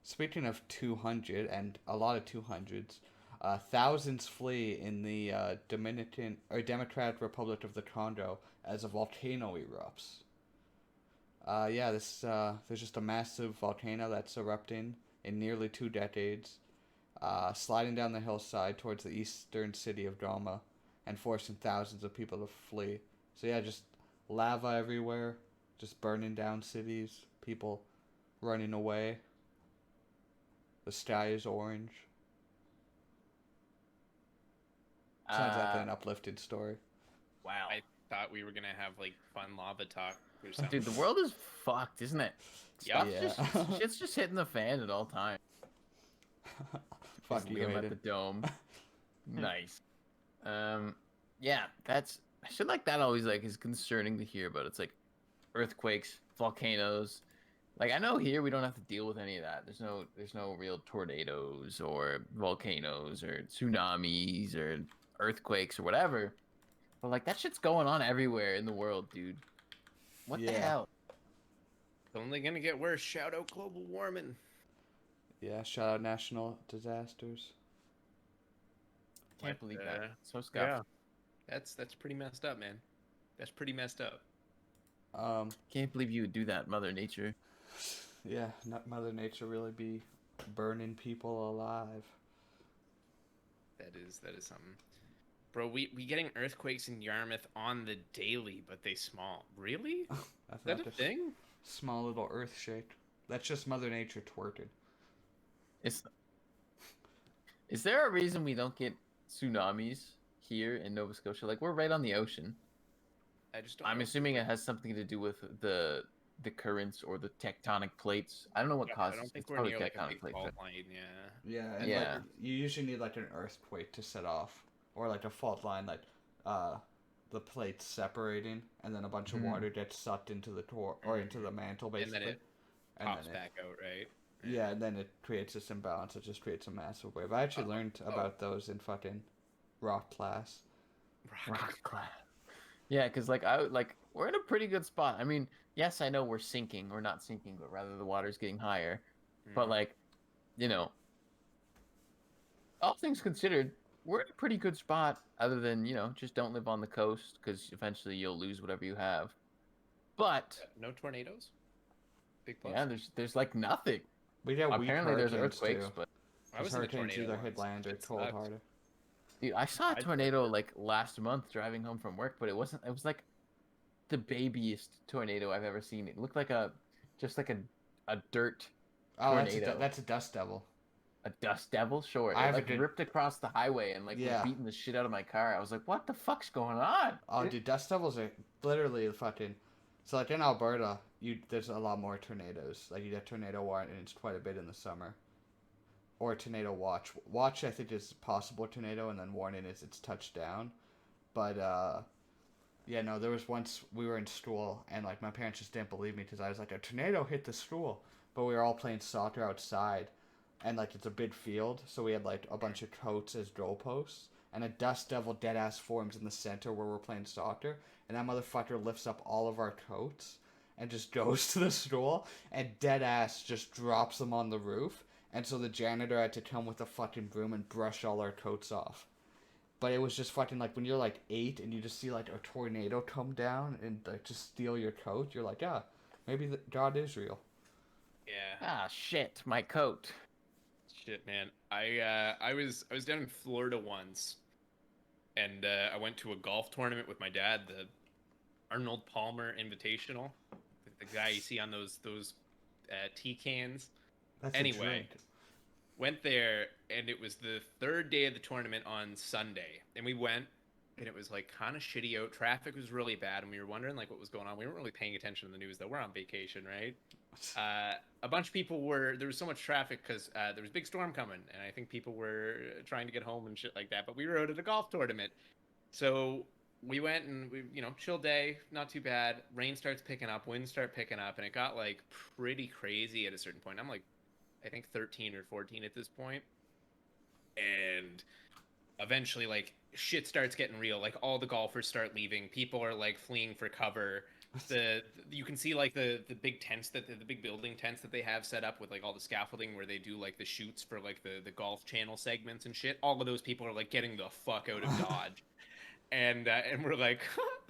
Speaker 1: Speaking of 200 and a lot of 200s, thousands flee in the Dominican or Democratic Republic of the Congo as a volcano erupts. Yeah, there's just a massive volcano that's erupting in nearly 2 decades, sliding down the hillside towards the eastern city of Goma, and forcing thousands of people to flee. So yeah, just lava everywhere, just burning down cities, people running away. The sky is orange. Sounds like
Speaker 3: Uh,
Speaker 1: an uplifting story.
Speaker 3: wow.
Speaker 2: I thought we were gonna have like fun lava talk or something.
Speaker 3: Dude, the world is fucked, isn't it?
Speaker 2: Yep.
Speaker 3: Shit's just hitting the fan at all times.
Speaker 1: Fuck
Speaker 3: Is
Speaker 1: you,
Speaker 3: Liam at the
Speaker 1: Aiden.
Speaker 3: dome. Nice. Yeah, that's shit like that always like is concerning to hear about. It's like earthquakes, volcanoes. Like I know here we don't have to deal with any of that. There's no real tornadoes or volcanoes or tsunamis or earthquakes or whatever. But like that shit's going on everywhere in the world, dude. What the
Speaker 1: Yeah.
Speaker 3: hell?
Speaker 2: It's only gonna get worse. Shout out global warming.
Speaker 1: Yeah, shout out national disasters.
Speaker 3: Can't
Speaker 2: But,
Speaker 3: believe that. So scuffed.
Speaker 2: Yeah. That's pretty messed up, man. That's pretty messed up.
Speaker 3: Can't believe you would do that, Mother Nature.
Speaker 1: Yeah, not Mother Nature really be burning people alive.
Speaker 2: That is something. Bro, we getting earthquakes in Yarmouth on the daily, but they small. Really?
Speaker 1: I
Speaker 2: Is that a
Speaker 1: thought
Speaker 2: thing?
Speaker 1: small little earth shake. That's just Mother Nature twerking.
Speaker 3: Is there a reason we don't get tsunamis here in Nova Scotia? Like we're right on the ocean.
Speaker 2: I just don't
Speaker 3: I'm
Speaker 2: know.
Speaker 3: assuming it has something to do with the currents or the tectonic plates. I don't know what
Speaker 2: Yeah,
Speaker 3: causes.
Speaker 2: I don't think
Speaker 3: It's
Speaker 2: we're
Speaker 3: probably
Speaker 2: near like a
Speaker 3: tectonic
Speaker 2: big
Speaker 3: plate.
Speaker 2: fault
Speaker 3: But
Speaker 2: line, yeah.
Speaker 1: Yeah, and
Speaker 3: Yeah.
Speaker 1: like you usually need like an earthquake to set off, or like a fault line, like the plates separating, and then a bunch of
Speaker 3: Mhm.
Speaker 1: water gets sucked into the or into the mantle
Speaker 2: And then
Speaker 1: basically,
Speaker 2: it pops back out, right?
Speaker 1: yeah, and then it creates this imbalance. It just creates a massive wave. I actually learned about those in fucking rock class.
Speaker 3: rock class. Yeah, because like we're in a pretty good spot. I mean, yes, I know we're sinking. We're not sinking, but rather the water's getting higher. But like, you know, all things considered, we're in a pretty good spot. Other than just don't live on the coast because eventually you'll lose whatever you have. But
Speaker 2: No tornadoes? Big plus?
Speaker 3: yeah, there's like nothing.
Speaker 1: We get weak
Speaker 3: Apparently there's
Speaker 1: hurricanes,
Speaker 3: earthquakes,
Speaker 1: too.
Speaker 3: but
Speaker 2: I was in a
Speaker 1: Hurricanes
Speaker 2: tornado
Speaker 1: either hit
Speaker 2: once.
Speaker 1: land or
Speaker 2: It
Speaker 1: cold
Speaker 2: sucked.
Speaker 1: harder.
Speaker 3: dude, I saw a
Speaker 2: I'd
Speaker 3: tornado like last month driving home from work, but it wasn't. It was like the babyest tornado I've ever seen. It looked like just like a dirt
Speaker 1: Oh,
Speaker 3: tornado.
Speaker 1: that's a dust devil.
Speaker 3: A dust devil, sure.
Speaker 1: I
Speaker 3: It
Speaker 1: have a
Speaker 3: like
Speaker 1: good-
Speaker 3: ripped across the highway and like
Speaker 1: Yeah.
Speaker 3: was beating the shit out of my car. I was like, what the fuck's going on?
Speaker 1: Oh, dude, dust devils are literally fucking. So like in Alberta, there's a lot more tornadoes. Like you get tornado warnings quite a bit in the summer. Or tornado watch. Watch I think is possible tornado, and then warning is it's touchdown. But yeah, no, there was once we were in school, and like my parents just didn't believe me because I was like, a tornado hit the school, but we were all playing soccer outside, and like it's a big field, so we had like a bunch of coats as goalposts, and a dust devil dead ass forms in the center where we're playing soccer, and that motherfucker lifts up all of our coats and just goes to the school, and dead ass just drops them on the roof, and so the janitor had to come with a fucking broom and brush all our coats off. But it was just fucking like when you're like 8 and you just see like a tornado come down and like just steal your coat, you're like, yeah, maybe God is real.
Speaker 2: Yeah.
Speaker 3: Ah, shit, my coat.
Speaker 2: Shit, man. I was down in Florida once, and I went to a golf tournament with my dad, the Arnold Palmer Invitational, the guy you see on those tea cans.
Speaker 1: That's
Speaker 2: Anyway.
Speaker 1: a drink.
Speaker 2: Went there, and it was the third day of the tournament on Sunday, and we went, and it was like kind of shitty out. Traffic was really bad, and we were wondering like what was going on. We weren't really paying attention to the news though. We're on vacation, right? A bunch of people there was so much traffic because there was a big storm coming, and I think people were trying to get home and shit like that. But we were out at a golf tournament, so we went and we chill day, not too bad. Rain starts picking up, winds start picking up, and it got like pretty crazy at a certain point. I'm like, I think 13 or 14 at this point. And eventually like shit starts getting real. Like all the golfers start leaving. People are like fleeing for cover. You can see like the big tents the big building tents that they have set up with like all the scaffolding where they do like the shoots for like the golf channel segments and shit. All of those people are like getting the fuck out of Dodge. And we're like,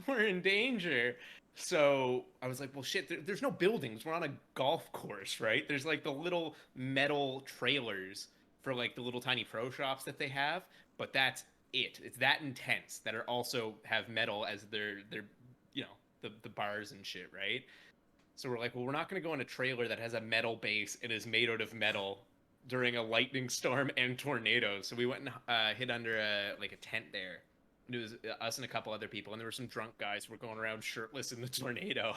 Speaker 2: we're in danger. So I was like, well, shit, there's no buildings. We're on a golf course, right? There's like the little metal trailers for like the little tiny pro shops that they have, but that's it. It's that intense that are also have metal as their the bars and shit, right? So we're like, well, we're not going to go in a trailer that has a metal base and is made out of metal during a lightning storm and tornadoes. So we went and hid under a tent there. And it was us and a couple other people, and there were some drunk guys who were going around shirtless in the tornado.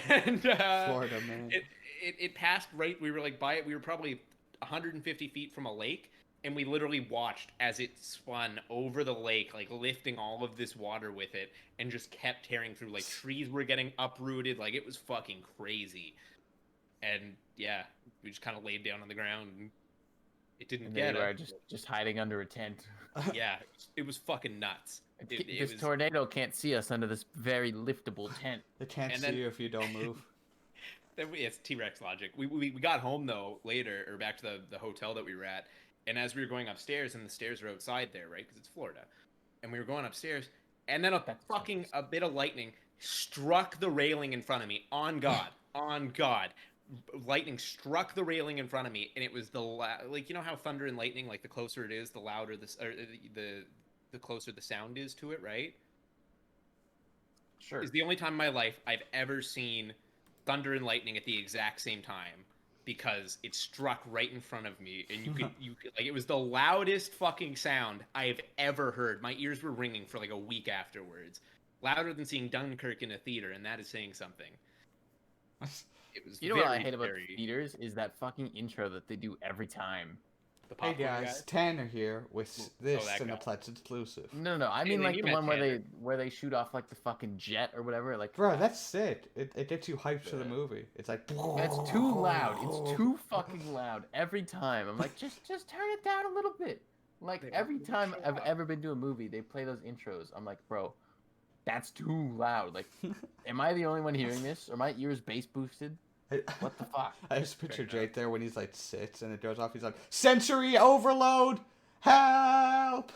Speaker 2: And
Speaker 1: Florida, man.
Speaker 2: it passed right. We were like by it. We were probably 150 feet from a lake, and we literally watched as it spun over the lake, like lifting all of this water with it, and just kept tearing through. Like trees were getting uprooted. Like it was fucking crazy. And yeah, we just kind of laid down on the ground. And it didn't
Speaker 3: And
Speaker 2: get
Speaker 3: they were
Speaker 2: us.
Speaker 3: just hiding under a tent.
Speaker 2: Yeah, it was fucking nuts.
Speaker 3: This tornado can't see us under this very liftable tent.
Speaker 1: They can't see you if you don't move.
Speaker 2: It's T-Rex logic. We got home though later, or back to the hotel that we were at, and as we were going upstairs, and the stairs are outside there, right? Because it's Florida, and we were going upstairs, and then a bit of lightning struck the railing in front of me. On God, lightning struck the railing in front of me, and it was like, you know how thunder and lightning, like the closer it is, the louder the closer the sound is to it, right?
Speaker 3: Sure.
Speaker 2: It's the only time in my life I've ever seen thunder and lightning at the exact same time, because it struck right in front of me, and you could like, it was the loudest fucking sound I have ever heard. My ears were ringing for like a week afterwards, louder than seeing Dunkirk in a theater, and that is saying something. It was.
Speaker 3: You know what I hate about theaters is that fucking intro that they do every time.
Speaker 1: Hey guys, Tanner here with this and a Clutch exclusive.
Speaker 3: No. I mean like the one where they shoot off like the fucking jet or whatever. Like,
Speaker 1: bro, that's it. It gets you hyped for the movie. It's like
Speaker 3: it's too loud. It's too fucking loud every time. I'm like, just turn it down a little bit. Like every time I've ever been to a movie, they play those intros. I'm like, bro, that's too loud. Like, am I the only one hearing this? Are my ears bass boosted? What the fuck?
Speaker 1: I just picture Jake there when he's like sits and it goes off. He's like, sensory overload, help!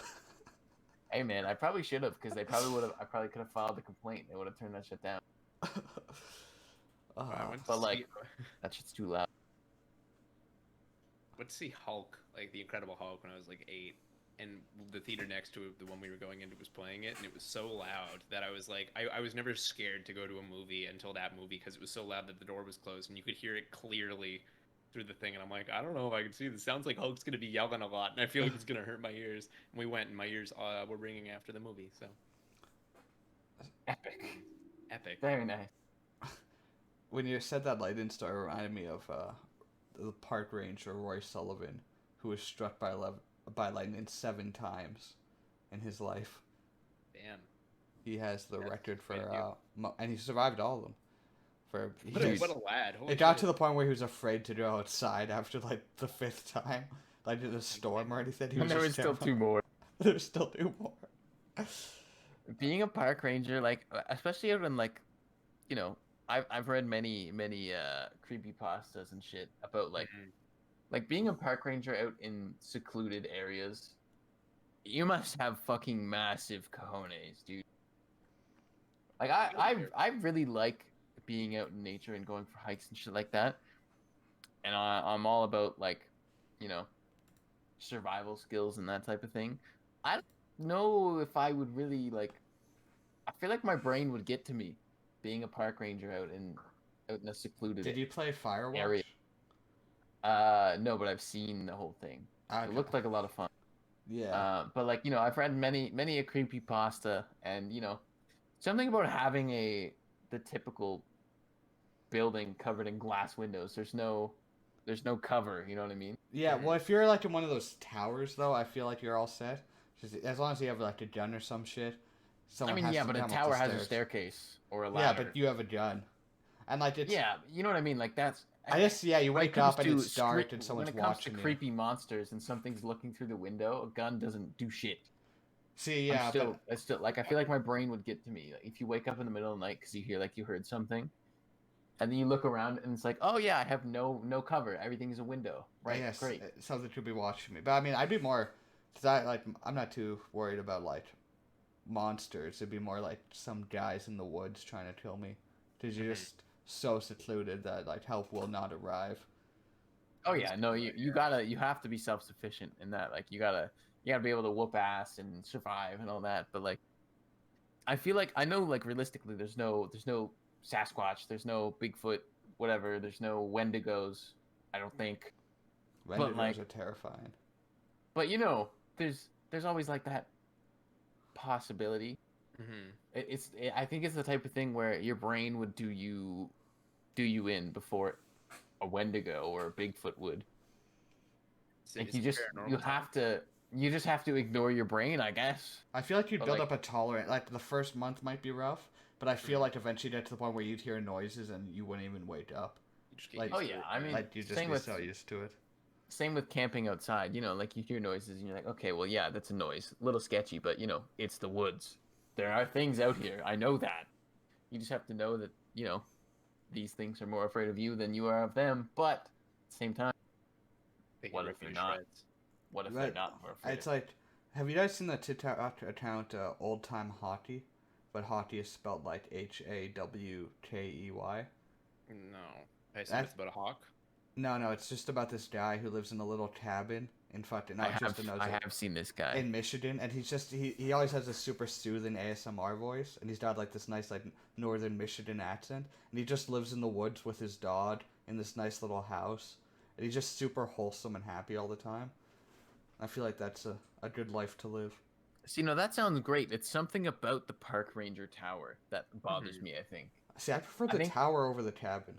Speaker 3: Hey man, I probably should have, because they probably would have. I probably could have filed a complaint. They would have turned that shit down. But like, that shit's too loud.
Speaker 2: I went to see Hulk, like the Incredible Hulk, when I was like 8, and the theater next to it, the one we were going into, was playing it, and it was so loud that I was like, I was never scared to go to a movie until that movie, because it was so loud that the door was closed and you could hear it clearly through the thing, and I'm like, I don't know if I can see this. Sounds like Hulk's gonna be yelling a lot, and I feel like it's gonna hurt my ears. And we went, and my ears were ringing after the movie. So
Speaker 3: Epic.
Speaker 2: Very
Speaker 3: nice.
Speaker 1: When you said that lightning story, it reminded me of the park ranger Roy Sullivan, who was struck by lightning 7 times in his life.
Speaker 2: Damn.
Speaker 1: He has the record for and he survived all of them.
Speaker 2: What a lad.
Speaker 1: It got to the point where he was afraid to go outside after like the 5th time, like in a storm or anything.
Speaker 3: And there was still 2 more.
Speaker 1: There's still 2 more.
Speaker 3: Being a park ranger, like, especially when, like, you know, I've read many creepypastas and shit about like being a park ranger out in secluded areas. You must have fucking massive cojones, dude. Like I really like being out in nature and going for hikes and shit like that. And I'm all about, like, you know, survival skills and that type of thing. I don't know if I would really, like, I feel like my brain would get to me being a park ranger out in a secluded
Speaker 1: Did you play Firewatch?
Speaker 3: area. No, but I've seen the whole thing.
Speaker 1: Okay.
Speaker 3: It looked like a lot of fun.
Speaker 1: Yeah.
Speaker 3: But like, you know, I've read many a creepypasta, and you know, something about having the typical building covered in glass windows. There's no cover, you know what I mean?
Speaker 1: Yeah, well, if you're like in one of those towers, though, I feel like you're all set. Just, as long as you have like a gun or some shit.
Speaker 3: But a tower has a staircase or a ladder.
Speaker 1: Yeah, but you have a gun, and like it's.
Speaker 3: Yeah, you know what I mean. Like that's.
Speaker 1: I guess you wake up and it's dark and someone's watching you.
Speaker 3: When it comes to creepy monsters and something's looking through the window, a gun doesn't do shit.
Speaker 1: See, yeah,
Speaker 3: I still like, I feel like my brain would get to me. Like, if you wake up in the middle of the night because you hear like you heard something, and then you look around and it's like, oh yeah, I have no cover. Everything's a window. Right.
Speaker 1: Yes,
Speaker 3: great.
Speaker 1: Something could be watching me, but I mean, I'd be more, cause I'm not too worried about like monsters. It'd be more like some guys in the woods trying to kill me. Cause you're just so secluded that like help will not arrive.
Speaker 3: Oh yeah, no, you have to be self-sufficient in that. Like you gotta be able to whoop ass and survive and all that. But like, I feel like I know like realistically there's no Sasquatch, there's no Bigfoot, whatever, there's no Wendigos, I don't think. But
Speaker 1: Wendigos
Speaker 3: like
Speaker 1: are terrifying.
Speaker 3: but there's always like that possibility.
Speaker 2: Mm-hmm.
Speaker 3: I think it's the type of thing where your brain would do you in before a Wendigo or a Bigfoot would. Like
Speaker 2: It's a paranormal topic.
Speaker 3: you just have to ignore your brain, I guess.
Speaker 1: I feel like you'd
Speaker 3: But
Speaker 1: build
Speaker 3: like
Speaker 1: up a tolerance. Like the first month might be rough, but I feel
Speaker 2: Mhm.
Speaker 1: like eventually you get to the point where you'd hear noises and you wouldn't even wake up.
Speaker 2: You just get
Speaker 1: Like,
Speaker 2: used
Speaker 3: oh
Speaker 2: to
Speaker 3: yeah,
Speaker 2: it.
Speaker 3: I mean
Speaker 1: like you'd just
Speaker 3: same
Speaker 1: be
Speaker 3: with
Speaker 1: so used to it.
Speaker 3: same with camping outside, like you hear noises and you're like, okay, well yeah, that's a noise. A little sketchy, but it's the woods. There are things out here. I know that. You just have to know that, these things are more afraid of you than you are of them, but at the same time,
Speaker 2: They can
Speaker 3: what if
Speaker 2: rip
Speaker 3: they're
Speaker 2: you to
Speaker 3: not?
Speaker 2: shreds.
Speaker 3: What if they're
Speaker 1: Right.
Speaker 3: not more afraid
Speaker 1: It's
Speaker 3: of you?
Speaker 1: like, have you guys seen the TikTok account Old Time Hottie? But Hottie is spelled like Hawkey.
Speaker 2: No. I assume
Speaker 1: That
Speaker 2: it's about a hawk.
Speaker 1: no, it's just about this guy who lives in a little cabin in fucking not just in
Speaker 3: I have seen this guy.
Speaker 1: in Michigan, and he always has a super soothing ASMR voice, and he's got like this nice like northern Michigan accent, and he just lives in the woods with his dog in this nice little house, and he's just super wholesome and happy all the time. I feel like that's a good life to live.
Speaker 3: So, that sounds great. It's something about the park ranger tower that bothers
Speaker 2: Mm-hmm.
Speaker 3: me, I think.
Speaker 1: See, I prefer
Speaker 3: I
Speaker 1: the
Speaker 3: think
Speaker 1: tower over the cabin.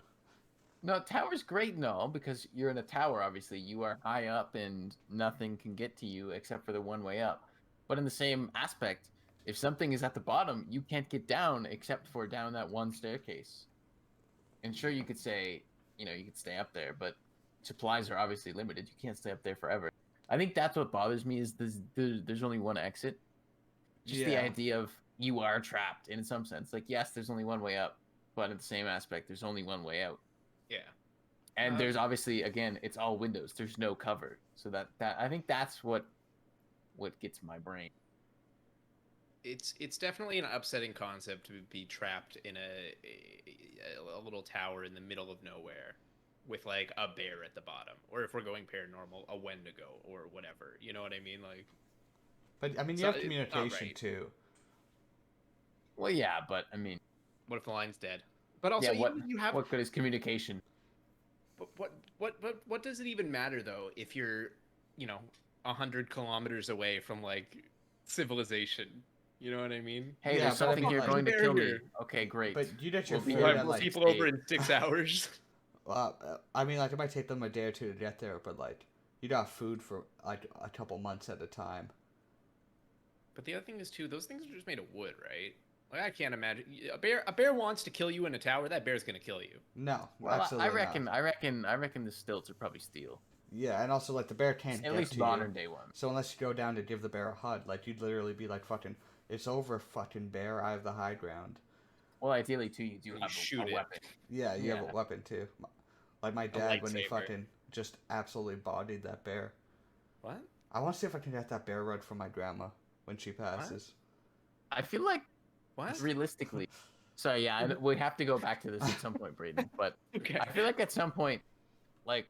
Speaker 3: no, tower's great and all because you're in a tower, obviously. You are high up and nothing can get to you except for the one way up. But in the same aspect, if something is at the bottom, you can't get down except for down that one staircase. And sure, you could say, you could stay up there, but supplies are obviously limited. You can't stay up there forever. I think that's what bothers me is there's only one exit. Just the
Speaker 1: Yeah,
Speaker 3: idea of you are trapped in some sense. Like, yes, there's only one way up, but in the same aspect, there's only one way out.
Speaker 2: Yeah.
Speaker 3: And there's obviously, again, it's all windows. There's no cover. So that I think that's what gets my brain.
Speaker 2: It's definitely an upsetting concept to be trapped in a little tower in the middle of nowhere with like a bear at the bottom, or if we're going paranormal, a Wendigo or whatever. You know what I mean? Like,
Speaker 1: but I mean, you
Speaker 2: so
Speaker 1: have
Speaker 2: it's not
Speaker 1: communication
Speaker 2: right.
Speaker 1: too.
Speaker 3: Well, yeah, but I mean,
Speaker 2: What if the line's dead? But also,
Speaker 3: yeah,
Speaker 2: even if you have,
Speaker 3: what good is communication?
Speaker 2: but what does it even matter though if you're, 100 kilometers away from like civilization? You know what I mean?
Speaker 3: Hey,
Speaker 1: Yeah,
Speaker 3: there's
Speaker 1: but I
Speaker 3: something
Speaker 1: mean,
Speaker 3: here
Speaker 1: like-
Speaker 3: going to kill me.
Speaker 2: Barrier.
Speaker 3: Okay, great.
Speaker 1: But you get your
Speaker 3: We'll be
Speaker 1: food
Speaker 2: We'll
Speaker 3: here
Speaker 1: at
Speaker 2: have
Speaker 1: like
Speaker 2: people over
Speaker 3: eight.
Speaker 2: in 6 hours.
Speaker 1: I mean, like it might take them a day or two to get there, but like you got food for like a couple months at a time.
Speaker 2: But the other thing is too, those things are just made of wood, right? Like I can't imagine a bear wants to kill you in a tower. That bear's gonna kill you.
Speaker 1: No,
Speaker 3: Well,
Speaker 1: absolutely not.
Speaker 3: I reckon the stilts are probably steel.
Speaker 1: Yeah, and also like the bear can't
Speaker 3: At
Speaker 1: get
Speaker 3: least
Speaker 1: to
Speaker 3: modern
Speaker 1: you.
Speaker 3: day ones.
Speaker 1: So unless you go down to give the bear a hug, like you'd literally be like fucking, it's over, fucking bear. I have the high ground.
Speaker 3: Well, ideally too, you do
Speaker 2: And you
Speaker 3: have
Speaker 2: shoot
Speaker 3: a
Speaker 2: it.
Speaker 3: weapon.
Speaker 1: Yeah, you have
Speaker 3: Yeah.
Speaker 1: a weapon too. Like my
Speaker 2: A
Speaker 1: dad when he
Speaker 2: lightsaber.
Speaker 1: fucking just absolutely bodied that bear.
Speaker 2: What?
Speaker 1: I want to see if I can get that bear rug from my grandma when she passes.
Speaker 3: I feel like
Speaker 2: What?
Speaker 3: realistically, sorry, yeah, we have to go back to this at some point, Braden. But
Speaker 2: Okay.
Speaker 3: I feel like at some point, like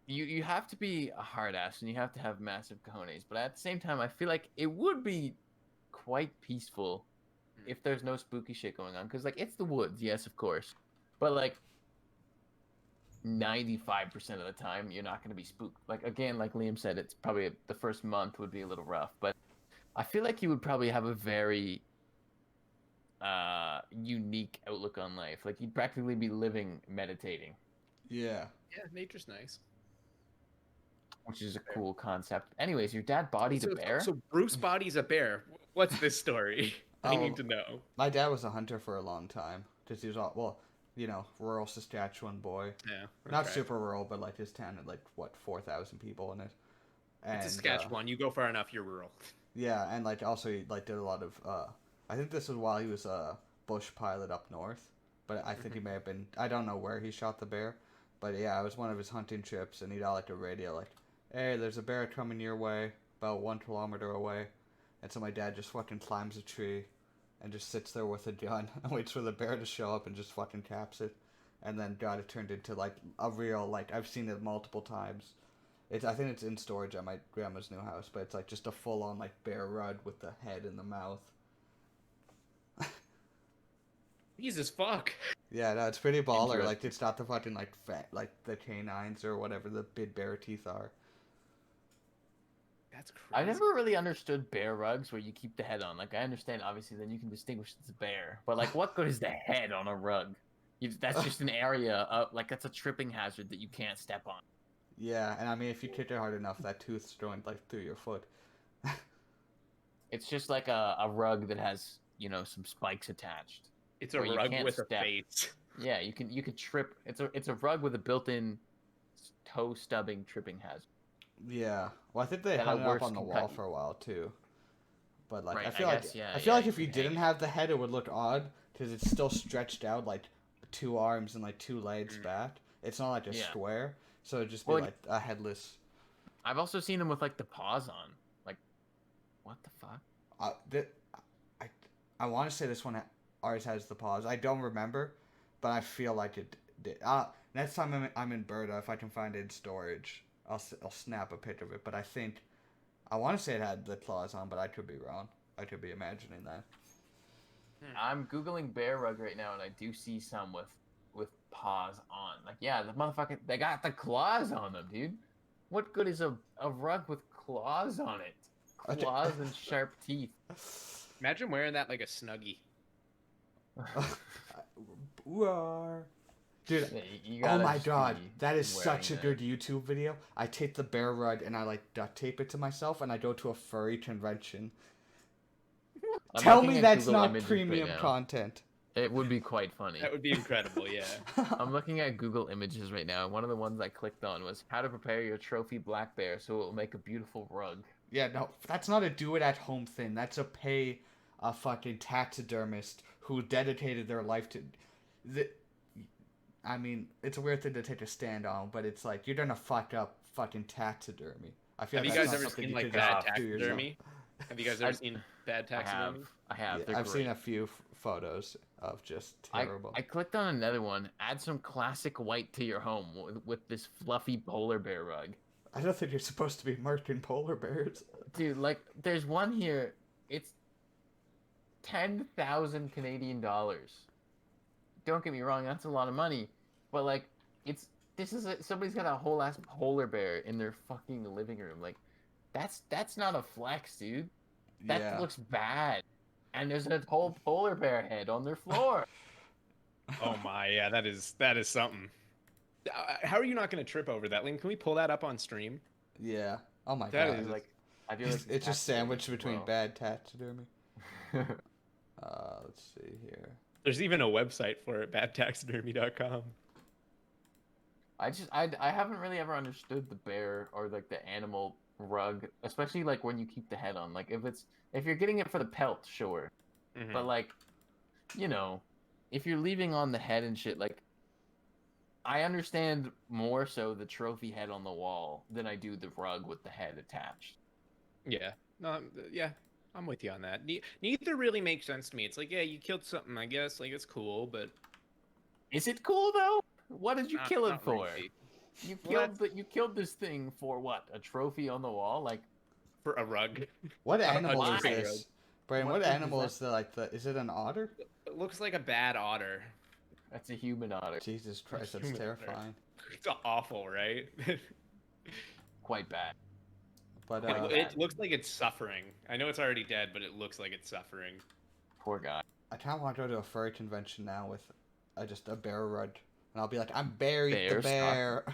Speaker 3: you have to be a hard ass and you have to have massive cojones. But at the same time, I feel like it would be quite peaceful if there's no spooky shit going on. Because like it's the woods, yes, of course, but like 95% of the time you're not going to be spooked. Like again, like Liam said, it's probably the first month would be a little rough, but I feel like you would probably have a very unique outlook on life. Like you'd practically be living meditating,
Speaker 1: Yeah.
Speaker 2: Yeah, nature's nice.
Speaker 3: which is a cool concept. Anyways, your dad bodied a bear.
Speaker 2: So Bruce bodies a bear. What's this story? I
Speaker 1: Oh.
Speaker 2: need to know.
Speaker 1: My dad was a hunter for a long time. Because he was all, well, rural Saskatchewan boy.
Speaker 2: Yeah.
Speaker 1: Not
Speaker 2: okay.
Speaker 1: super rural, but like his town had like, what, 4,000 people in it. And,
Speaker 2: It's Saskatchewan. You go far enough, you're rural.
Speaker 1: Yeah, and like also he like did a lot of I think this was while he was a bush pilot up north, but I think he may have been, I don't know where he shot the bear, but yeah, it was one of his hunting trips, and he'd all like a radio like, hey, there's a bear coming your way, about 1 kilometer away, and so my dad just fucking climbs a tree, and just sits there with a gun and waits for the bear to show up and just fucking caps it, and then got it turned into like a real, like I've seen it multiple times. I think it's in storage at my grandma's new house, but it's like just a full-on like bear rug with the head and the mouth.
Speaker 2: Jesus fuck.
Speaker 1: Yeah, no, it's pretty baller.
Speaker 3: Interesting.
Speaker 1: Like, it's not the fucking, like, fat, like, the canines or whatever the big bear teeth are.
Speaker 2: That's crazy.
Speaker 3: I never really understood bear rugs where you keep the head on. Like, I understand, obviously, then you can distinguish it's a bear. But, like, what good is the head on a rug? That's just an area, like, that's a tripping hazard that you can't step on.
Speaker 1: Yeah, and I mean, if you kick it hard enough, that tooth's going, like, through your foot.
Speaker 3: It's just like a rug that has, you know, some spikes attached.
Speaker 2: It's a
Speaker 3: where you
Speaker 2: rug
Speaker 3: can't
Speaker 2: with a
Speaker 3: step.
Speaker 2: face.
Speaker 3: Yeah, you could trip. It's a rug with a built-in toe stubbing tripping hazard.
Speaker 1: Yeah. Well, I think they
Speaker 3: That
Speaker 1: hung
Speaker 3: at
Speaker 1: it up
Speaker 3: worst
Speaker 1: on the
Speaker 3: can
Speaker 1: wall
Speaker 3: cut you.
Speaker 1: for a while, too. But, like,
Speaker 3: Right,
Speaker 1: I
Speaker 3: I
Speaker 1: feel like,
Speaker 3: guess, yeah,
Speaker 1: I feel
Speaker 3: yeah,
Speaker 1: like
Speaker 3: you
Speaker 1: if you
Speaker 3: can hang
Speaker 1: didn't
Speaker 3: it.
Speaker 1: have the head, it would look odd, because it's still stretched out, like, 2 arms and, like, 2 legs back. It's not, like, a
Speaker 3: Yeah.
Speaker 1: square, so it'd just be,
Speaker 3: Well,
Speaker 1: like, a headless...
Speaker 3: I've also seen them with like the paws on. Like, what the fuck?
Speaker 1: I want to say this one, ours has the paws. I don't remember, but I feel like it did. Next time I'm in Berta, if I can find it in storage, I'll snap a pic of it. But I want to say it had the claws on, but I could be wrong. I could be imagining that.
Speaker 3: I'm googling bear rug right now, and I do see some with paws on. Like, yeah, the motherfucker, they got the claws on them, dude. What good is a rug with claws on it? Claws and sharp teeth.
Speaker 2: Imagine wearing that like a Snuggie.
Speaker 1: Dude,
Speaker 3: Yeah, you
Speaker 1: oh
Speaker 3: gotta
Speaker 1: my
Speaker 3: just
Speaker 1: god,
Speaker 3: be
Speaker 1: that is
Speaker 3: wearing
Speaker 1: such a
Speaker 3: that.
Speaker 1: good YouTube video. I take the bear rug and I like duct tape it to myself and I go to a furry convention.
Speaker 3: I'm
Speaker 1: Tell
Speaker 3: looking
Speaker 1: me
Speaker 3: at
Speaker 1: that's
Speaker 3: Google
Speaker 1: not
Speaker 3: Images
Speaker 1: premium
Speaker 3: right now.
Speaker 1: content.
Speaker 3: It would be quite funny.
Speaker 2: That would be incredible, yeah.
Speaker 3: I'm looking at Google Images right now, and one of the ones I clicked on was how to prepare your trophy black bear so it will make a beautiful rug.
Speaker 1: Yeah, no, that's not a do it at home thing. That's a pay a fucking taxidermist who dedicated their life to. I mean, it's a weird thing to take a stand on, but it's like you're gonna fuck up fucking taxidermy. I feel
Speaker 2: Have you
Speaker 1: that's
Speaker 2: guys
Speaker 1: not
Speaker 2: ever
Speaker 1: something
Speaker 2: seen
Speaker 1: you
Speaker 2: like
Speaker 1: could
Speaker 2: bad
Speaker 1: just do yourself.
Speaker 2: taxidermy? Have you guys ever seen bad taxidermy?
Speaker 3: I have.
Speaker 1: Yeah,
Speaker 3: They're
Speaker 1: I've
Speaker 3: great.
Speaker 1: seen a few photos of just terrible.
Speaker 3: I clicked on another one. Add some classic white to your home with this fluffy polar bear rug.
Speaker 1: I don't think you're supposed to be marking polar bears.
Speaker 3: Dude, like, there's one here. It's 10,000 Canadian dollars. Don't get me wrong, that's a lot of money. But, like, somebody's got a whole ass polar bear in their fucking living room. Like, that's not a flex, dude. That looks bad. And there's a whole polar bear head on their floor.
Speaker 2: Oh my, yeah, that is something. How are you not going to trip over that, Link? Can we pull that up on stream?
Speaker 1: Yeah. Oh my
Speaker 2: That
Speaker 1: god.
Speaker 2: is
Speaker 3: Like, I feel like
Speaker 1: It's just sandwiched between
Speaker 3: well.
Speaker 1: bad taxidermy. Let's see here.
Speaker 2: There's even a website for it, badtaxidermy.com.
Speaker 3: I haven't really ever understood the bear or like the animal rug, especially like when you keep the head on. Like if you're getting it for the pelt, sure.
Speaker 2: Mm-hmm.
Speaker 3: But like, you know, if you're leaving on the head and shit, like I understand more so the trophy head on the wall than I do the rug with the head attached.
Speaker 2: Yeah. No, yeah. I'm with you on that. Neither really makes sense to me. It's like, yeah, you killed something, I guess. Like, it's cool, but
Speaker 3: Is it cool though? What did you kill it
Speaker 2: not
Speaker 3: for?
Speaker 2: really.
Speaker 3: You killed this thing for what? A trophy on the wall? Like
Speaker 2: For a rug.
Speaker 1: What animal is
Speaker 2: trophy
Speaker 1: this?
Speaker 2: rug.
Speaker 1: Brian,
Speaker 3: What
Speaker 1: what
Speaker 3: is
Speaker 1: animal
Speaker 3: that?
Speaker 1: is is it an otter?
Speaker 2: It looks like a bad otter.
Speaker 3: that's a human otter.
Speaker 1: Jesus Christ, that's
Speaker 2: Human otter.
Speaker 1: terrifying.
Speaker 2: It's awful, right?
Speaker 3: Quite bad.
Speaker 1: But
Speaker 2: It looks like it's suffering. I know it's already dead, but it looks like it's suffering.
Speaker 3: Poor guy.
Speaker 1: I kind of want to go to a furry convention now with just a bear rug, and I'll be like, I'm buried
Speaker 3: Bear
Speaker 1: the bear.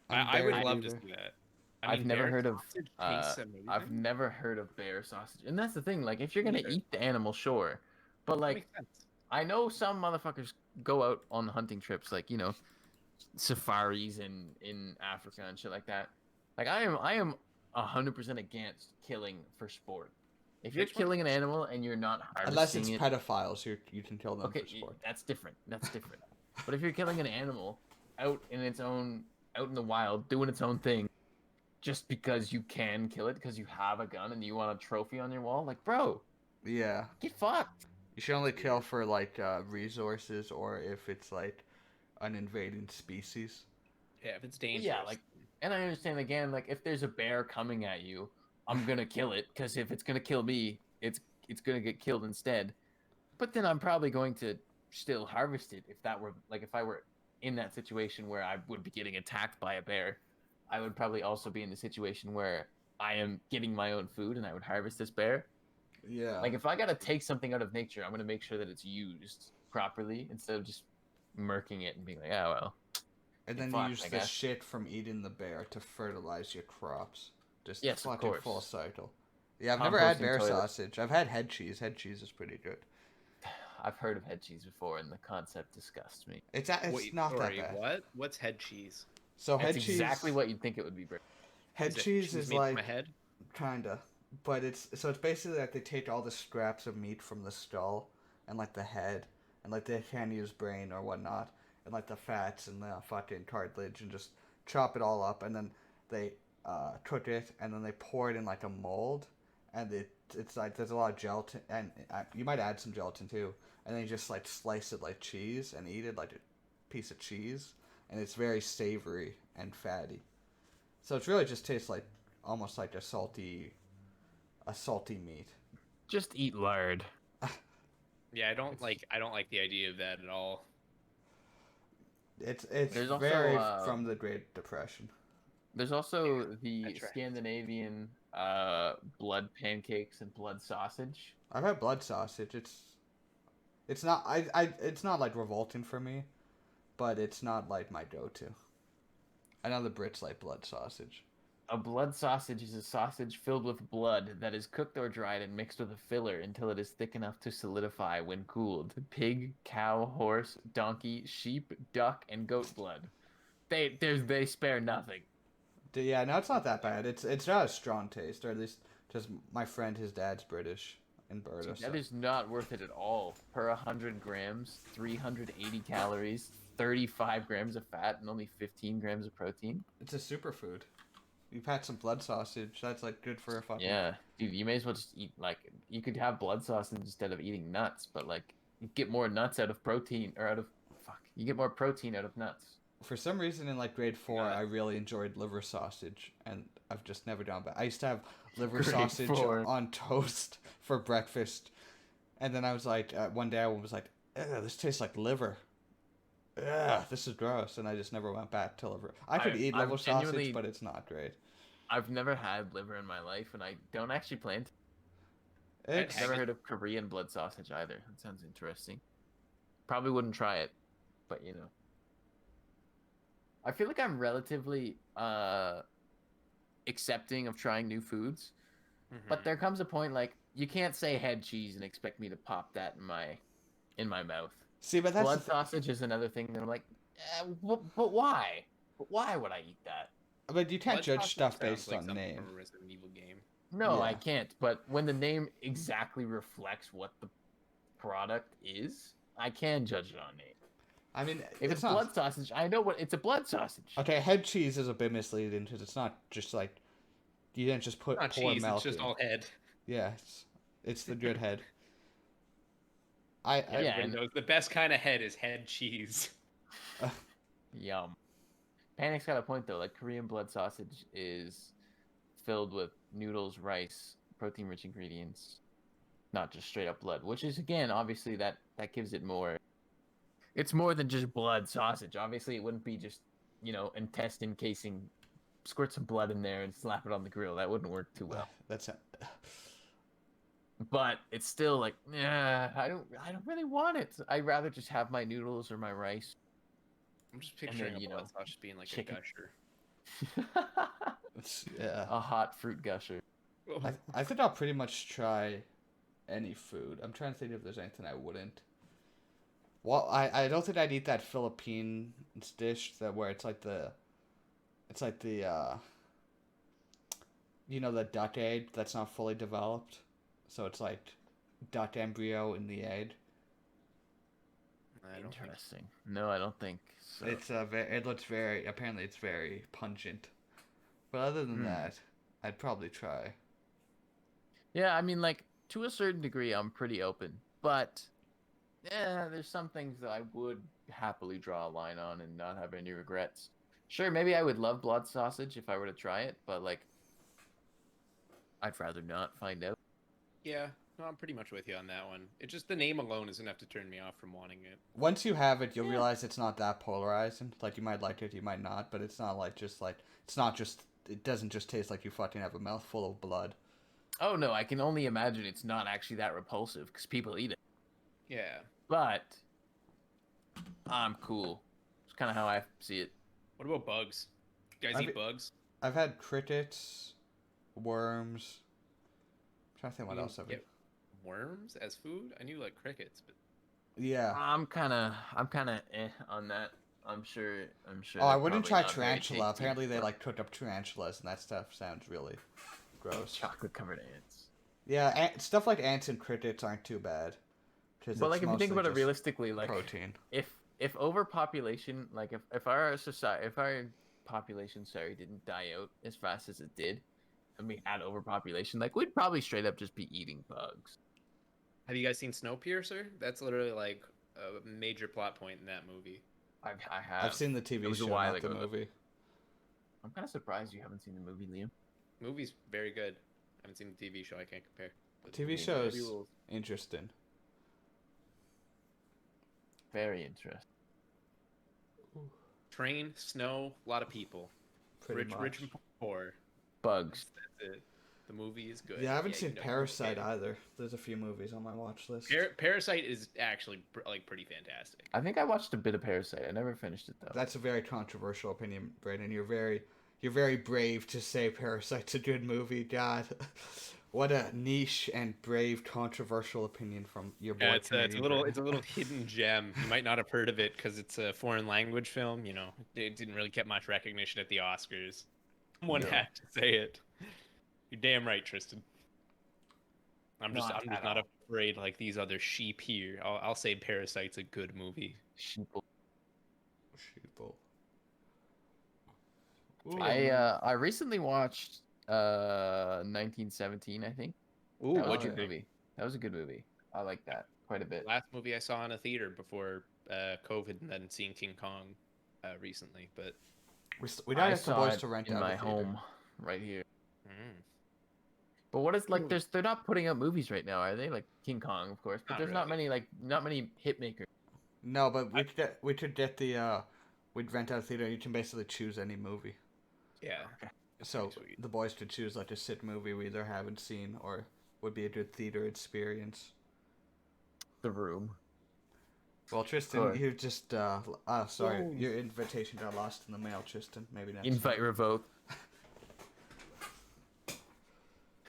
Speaker 2: I would
Speaker 1: buried
Speaker 2: love
Speaker 1: the
Speaker 2: to
Speaker 1: bear.
Speaker 2: see that.
Speaker 3: I've never
Speaker 2: bear
Speaker 3: heard of.
Speaker 2: sausage tastes amazing.
Speaker 3: I've never heard of bear sausage, and that's the thing. Like, if you're gonna
Speaker 2: Neither.
Speaker 3: eat the animal, sure, but
Speaker 2: That
Speaker 3: like,
Speaker 2: makes sense.
Speaker 3: I know some motherfuckers go out on hunting trips, like, you know, safaris in Africa and shit like that. Like, I am 100% against killing for sport. If you're
Speaker 2: Which one?
Speaker 3: killing an animal and you're not
Speaker 1: Unless it's
Speaker 3: harvesting it,
Speaker 1: pedophiles, you can kill them
Speaker 3: okay,
Speaker 1: for sport.
Speaker 3: that's different. That's different. But if you're killing an animal out in the wild, doing its own thing, just because you can kill it because you have a gun and you want a trophy on your wall, like, bro,
Speaker 1: Yeah.
Speaker 3: get fucked.
Speaker 1: You should only kill for like resources or if it's like an invading species.
Speaker 2: Yeah, if it's dangerous.
Speaker 3: Yeah, like, and I understand again, like, if there's a bear coming at you, I'm gonna kill it because if it's gonna kill me, it's gonna get killed instead. But then I'm probably going to still harvest it if that were like if I were in that situation where I would be getting attacked by a bear. I would probably also be in the situation where I am getting my own food and I would harvest this bear.
Speaker 1: Yeah.
Speaker 3: Like if I gotta take something out of nature, I'm gonna make sure that it's used properly instead of just murking it and being like, oh well.
Speaker 1: And
Speaker 3: Get
Speaker 1: then you
Speaker 3: fucked,
Speaker 1: use
Speaker 3: I
Speaker 1: the
Speaker 3: guess.
Speaker 1: shit from eating the bear to fertilize your crops. Just
Speaker 3: Yes, of
Speaker 1: fucking
Speaker 3: course.
Speaker 1: full cycle. Yeah, I've never had
Speaker 3: Composting
Speaker 1: bear
Speaker 3: toilet.
Speaker 1: sausage. I've had head cheese. Head cheese is pretty good.
Speaker 3: I've heard of head cheese before, and the concept disgusts me.
Speaker 1: It's
Speaker 2: Wait,
Speaker 1: not that
Speaker 2: sorry,
Speaker 1: bad.
Speaker 2: what? What's head cheese?
Speaker 1: So
Speaker 3: That's
Speaker 1: head cheese.
Speaker 3: exactly what you'd think it would be.
Speaker 1: Head
Speaker 2: Is it
Speaker 1: cheese
Speaker 2: cheese
Speaker 1: is
Speaker 2: made from a
Speaker 1: like
Speaker 2: head?
Speaker 1: kinda, but it's basically like they take all the scraps of meat from the skull and like the head and like they can't use brain or whatnot and like the fats and the fucking cartilage and just chop it all up and then they cook it and then they pour it in like a mold and it's like there's a lot of gelatin and you might add some gelatin too and then you just like slice it like cheese and eat it like a piece of cheese and it's very savory and fatty. So it really just tastes like almost like a salty meat.
Speaker 3: Just eat lard.
Speaker 2: Yeah, I don't like the idea of that at all.
Speaker 1: It's
Speaker 3: There's also,
Speaker 1: very from the Great Depression.
Speaker 3: There's also the
Speaker 2: That's right.
Speaker 3: Scandinavian blood pancakes and blood sausage.
Speaker 1: I've had blood sausage. It's not it's not like revolting for me, but it's not like my go-to. I know the Brits like blood sausage.
Speaker 3: A blood sausage is a sausage filled with blood that is cooked or dried and mixed with a filler until it is thick enough to solidify when cooled. Pig, cow, horse, donkey, sheep, duck, and goat blood. They spare nothing.
Speaker 1: Yeah, no, it's not that bad. It's not a strong taste, or at least just my friend, his dad's British in Berta.
Speaker 3: That is not worth it at all. Per 100 grams, 380 calories, 35 grams of fat, and only 15 grams of protein.
Speaker 1: It's a superfood. You've had some blood sausage. That's like good for a fucking.
Speaker 3: Yeah, dude, you may as well just eat like you could have blood sausage instead of eating nuts, but like you get more nuts out of protein or out of you get more protein out of nuts.
Speaker 1: For some reason, in like grade 4,
Speaker 2: Yeah.
Speaker 1: I really enjoyed liver sausage, and I've just never gone back. I used to have liver
Speaker 3: Grade
Speaker 1: sausage
Speaker 3: 4.
Speaker 1: on toast for breakfast, and then I was like, one day I was like, "Ugh, this tastes like liver. Ugh, this is gross," and I just never went back to liver. I could eat
Speaker 3: I've
Speaker 1: liver
Speaker 3: genuinely-
Speaker 1: sausage, but it's not great.
Speaker 3: I've never had liver in my life, and I don't actually plan to.
Speaker 1: It's,
Speaker 3: I've never heard of Korean blood sausage either. That sounds interesting. Probably wouldn't try it, but you know. I feel like I'm relatively accepting of trying new foods, but there comes a point like you can't say head cheese and expect me to pop that in my mouth.
Speaker 1: see, but that's
Speaker 3: Blood sausage is another thing that I'm like, but why? But why would I eat that?
Speaker 1: but you can't
Speaker 2: Blood
Speaker 1: judge
Speaker 2: sausage
Speaker 1: stuff
Speaker 2: sounds
Speaker 1: based
Speaker 2: like
Speaker 1: on
Speaker 2: something
Speaker 1: name.
Speaker 2: from a Resident Evil game.
Speaker 3: No,
Speaker 1: Yeah.
Speaker 3: I can't. But when the name exactly reflects what the product is, I can judge it on name.
Speaker 1: I mean,
Speaker 3: If it's
Speaker 1: not
Speaker 3: blood sausage, I know what it's a blood sausage.
Speaker 1: okay. Head cheese is a bit misleading because it's not just like you didn't just put
Speaker 2: Not
Speaker 1: pour
Speaker 2: cheese,
Speaker 1: milk
Speaker 2: it's just
Speaker 1: in.
Speaker 2: all head.
Speaker 1: Yeah, it's the good head.
Speaker 3: Yeah,
Speaker 2: Everybody
Speaker 3: and-
Speaker 2: knows the best kind of head is head cheese.
Speaker 3: Yum. Panic's got a point though. Like Korean blood sausage is filled with noodles, rice, protein-rich ingredients, not just straight up blood. Which is again, obviously, that gives it more. It's more than just blood sausage. Obviously, it wouldn't be just intestine casing, squirt some blood in there and slap it on the grill. That wouldn't work too well.
Speaker 1: That's a,
Speaker 3: But it's still like, I don't really want it. I'd rather just have my noodles or my rice.
Speaker 2: I'm just picturing
Speaker 3: then,
Speaker 2: a blood sausage being like
Speaker 3: chicken.
Speaker 2: a gusher.
Speaker 1: yeah.
Speaker 3: A hot fruit gusher.
Speaker 1: I think I'll pretty much try any food. I'm trying to think if there's anything I wouldn't. Well, I don't think I'd eat that Philippine dish where it's like the the duck egg that's not fully developed, so it's like duck embryo in the egg.
Speaker 2: I don't think
Speaker 3: Interesting. No, I don't think so.
Speaker 1: It looks apparently it's very pungent, but other than
Speaker 3: Hmm.
Speaker 1: that, I'd probably try.
Speaker 3: Yeah, I mean, like, to a certain degree, I'm pretty open. But, there's some things that I would happily draw a line on and not have any regrets. Sure, maybe I would love blood sausage if I were to try it, but, like, I'd rather not find out.
Speaker 2: Yeah, No, I'm pretty much with you on that one. It just the name alone is enough to turn me off from wanting it.
Speaker 1: Once you have it, you'll realize it's not that polarizing. Like, you might like it, you might not, but it's not it's not just, it doesn't just taste like you fucking have a mouthful of blood.
Speaker 3: Oh no, I can only imagine it's not actually that repulsive because people eat it.
Speaker 2: Yeah.
Speaker 3: But I'm cool. It's kind of how I see it.
Speaker 2: What about bugs? You guys eat bugs?
Speaker 1: I've had crickets, worms. I'm trying to think what else I've had.
Speaker 2: Worms as food? I knew like crickets, but
Speaker 1: Yeah.
Speaker 3: I'm kind of on that. I'm sure.
Speaker 1: Oh, I wouldn't try tarantula. Apparently, they like cook up tarantulas, and that stuff sounds really gross.
Speaker 3: Chocolate covered ants.
Speaker 1: Yeah, stuff like ants and crickets aren't too bad.
Speaker 3: But like, if you think about it realistically, like
Speaker 1: protein.
Speaker 3: If overpopulation, like if our society, if our population, didn't die out as fast as it did, and we had overpopulation, like we'd probably straight up just be eating bugs.
Speaker 2: Have you guys seen Snowpiercer? That's literally like a major plot point in that movie.
Speaker 3: I have.
Speaker 1: I've seen the TV show, not the movie.
Speaker 3: I'm kind of surprised you haven't seen the movie, Liam.
Speaker 2: Movie's very good. I haven't seen the TV show. I can't compare.
Speaker 1: The TV show is interesting.
Speaker 3: Very interesting.
Speaker 2: Train, snow, a lot of people. Rich and poor.
Speaker 3: Bugs.
Speaker 2: That's it. The movie is good.
Speaker 1: Yeah, I haven't seen Parasite either. There's a few movies on my watch list.
Speaker 2: Parasite is actually like pretty fantastic.
Speaker 3: I think I watched a bit of Parasite. I never finished it though.
Speaker 1: That's a very controversial opinion, Brandon. You're very brave to say Parasite's a good movie. God, what a niche and brave, controversial opinion from your boy.
Speaker 2: Yeah, it's a little hidden gem. You might not have heard of it because it's a foreign language film. You know, it didn't really get much recognition at the Oscars. Someone had to say it. You're damn right, Tristan. I'm just not afraid like these other sheep here. I'll say Parasite's a good movie.
Speaker 3: Sheeple.
Speaker 1: Ooh.
Speaker 3: I recently watched 1917, I think.
Speaker 2: Ooh,
Speaker 3: what'd you think? That was a good movie. I like that quite a bit.
Speaker 2: Last movie I saw in a theater before COVID, and then seeing King Kong recently, but
Speaker 1: we don't have the boys to rent
Speaker 3: in
Speaker 1: out
Speaker 3: my home right here. But what is like? They're not putting out movies right now, are they? Like King Kong, of course, but there's not many hit makers.
Speaker 1: No, but we could get the we'd rent out a theater. You can basically choose any movie.
Speaker 2: Yeah.
Speaker 3: Okay.
Speaker 1: So the boys could choose like a sit movie we either haven't seen or would be a good theater experience.
Speaker 3: The Room.
Speaker 1: Well, Tristan, you just sorry, your invitation got lost in the mail, Tristan. Maybe next
Speaker 3: Invite
Speaker 1: time.
Speaker 3: revoked.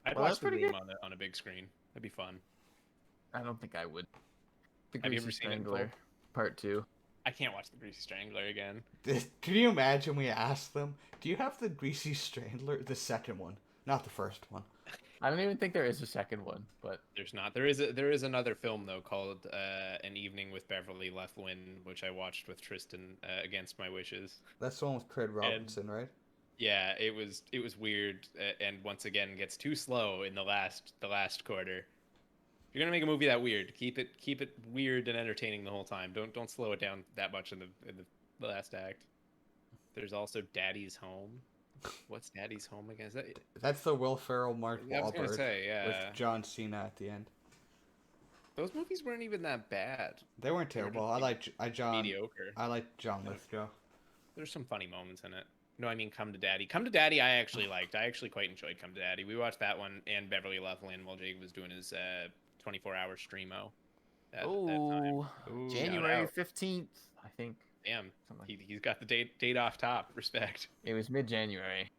Speaker 2: I'd watch The Room on a big screen. That'd be fun.
Speaker 3: I don't think I would.
Speaker 2: Have you ever seen it?
Speaker 3: Part 2.
Speaker 2: I can't watch The Greasy Strangler again.
Speaker 1: Can you imagine we asked them, do you have the Greasy Strangler? The second one, not the first one.
Speaker 3: I don't even think there is a second one, but
Speaker 2: there's not. There is another film though called An Evening with Beverly Loughlin, which I watched with Tristan against my wishes.
Speaker 1: That's the one with Craig Robinson, right?
Speaker 2: Yeah, it was weird, and once again gets too slow in the last quarter. If you're gonna make a movie that weird, keep it weird and entertaining the whole time. Don't slow it down that much in the last act. There's also Daddy's Home. What's Daddy's Home again? Is that...
Speaker 1: That's the Will Ferrell, Mark Wahlberg,
Speaker 2: I was gonna say, yeah,
Speaker 1: with John Cena at the end.
Speaker 2: Those movies weren't even that bad.
Speaker 1: They weren't terrible. I like
Speaker 2: mediocre.
Speaker 1: I like John Lithgow.
Speaker 2: There's some funny moments in it. No, I mean Come to Daddy. Come to Daddy I actually liked. I actually quite enjoyed Come to Daddy. We watched that one and Beverly Loughlin while Jake was doing his 24-hour streamo.
Speaker 3: January 15th, I think.
Speaker 2: Damn, he's got the date off top. Respect.
Speaker 3: It was mid-January.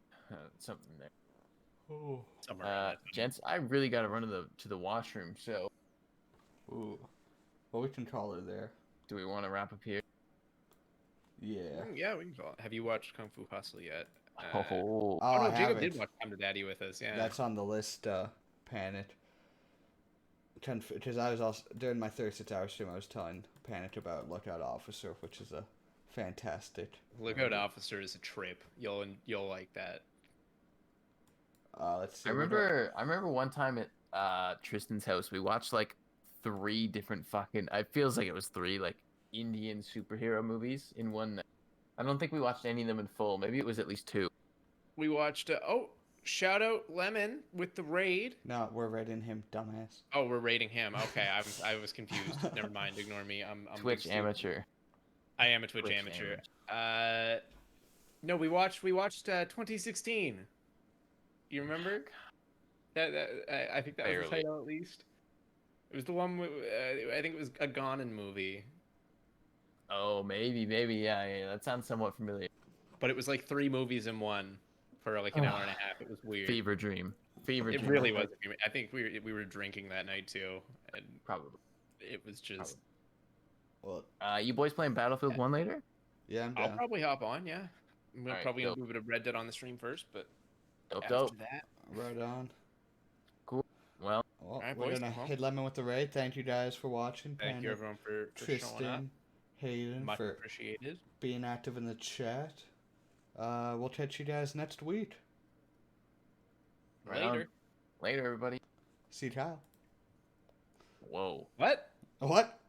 Speaker 3: Something there.
Speaker 1: Oh.
Speaker 2: Somewhere.
Speaker 3: Gents, I really got to run to the washroom, so...
Speaker 1: Ooh. Well, we can call her there.
Speaker 3: Do we want to wrap up here?
Speaker 1: Yeah.
Speaker 2: Yeah, we can call it. Have you watched Kung Fu Hustle yet?
Speaker 3: No,
Speaker 2: Jacob did watch Come to Daddy with us, yeah.
Speaker 1: That's on the list, Panic. Because I was also, during my 36-hour stream, I was telling Panic about Lookout Officer, which is a fantastic...
Speaker 2: Lookout Officer is a trip. You'll like that.
Speaker 1: Let's see.
Speaker 3: I remember one time at Tristan's house, we watched like 3 different fucking... It feels like it was 3, like, Indian superhero movies in one night. I don't think we watched any of them in full. Maybe it was at least 2.
Speaker 2: We watched... shout out Lemon with the raid.
Speaker 1: No, we're rating him, dumbass.
Speaker 2: Oh, we're rating him. Okay, I was confused. Never mind. Ignore me. I'm
Speaker 3: Twitch
Speaker 2: big stupid.
Speaker 3: amateur.
Speaker 2: I am a Twitch amateur. No, we watched 2016. You remember? I think that was the
Speaker 3: Barely.
Speaker 2: title at least. It was the one. I think it was a Gone movie.
Speaker 3: Oh, maybe, yeah. That sounds somewhat familiar.
Speaker 2: But it was like 3 movies in one for like an hour and a half. It was weird.
Speaker 3: Fever dream.
Speaker 2: It really was. I think we were drinking that night too, and
Speaker 3: Probably.
Speaker 2: it was just.
Speaker 1: Well,
Speaker 3: You boys playing Battlefield 1 later?
Speaker 1: yeah, I'm
Speaker 2: I'll
Speaker 1: down.
Speaker 2: probably hop on. Yeah, I'm
Speaker 3: Alright,
Speaker 2: probably
Speaker 3: dope.
Speaker 2: gonna do a bit of Red Dead on the stream first, but
Speaker 3: Dope,
Speaker 2: after
Speaker 3: dope.
Speaker 2: that,
Speaker 1: Right on.
Speaker 3: Well,
Speaker 1: Well,
Speaker 2: Alright,
Speaker 1: we're
Speaker 2: boys,
Speaker 1: gonna
Speaker 2: well.
Speaker 1: hit Lemon with the raid. Thank you guys for watching.
Speaker 2: thank you
Speaker 1: Panda,
Speaker 2: everyone for showing up.
Speaker 1: Tristan, Hayden
Speaker 2: Much
Speaker 1: for
Speaker 2: appreciated.
Speaker 1: being active in the chat. We'll catch you guys next week.
Speaker 3: right on.
Speaker 2: Later.
Speaker 3: Later, everybody.
Speaker 1: See you.
Speaker 3: Whoa.
Speaker 2: What?
Speaker 1: What?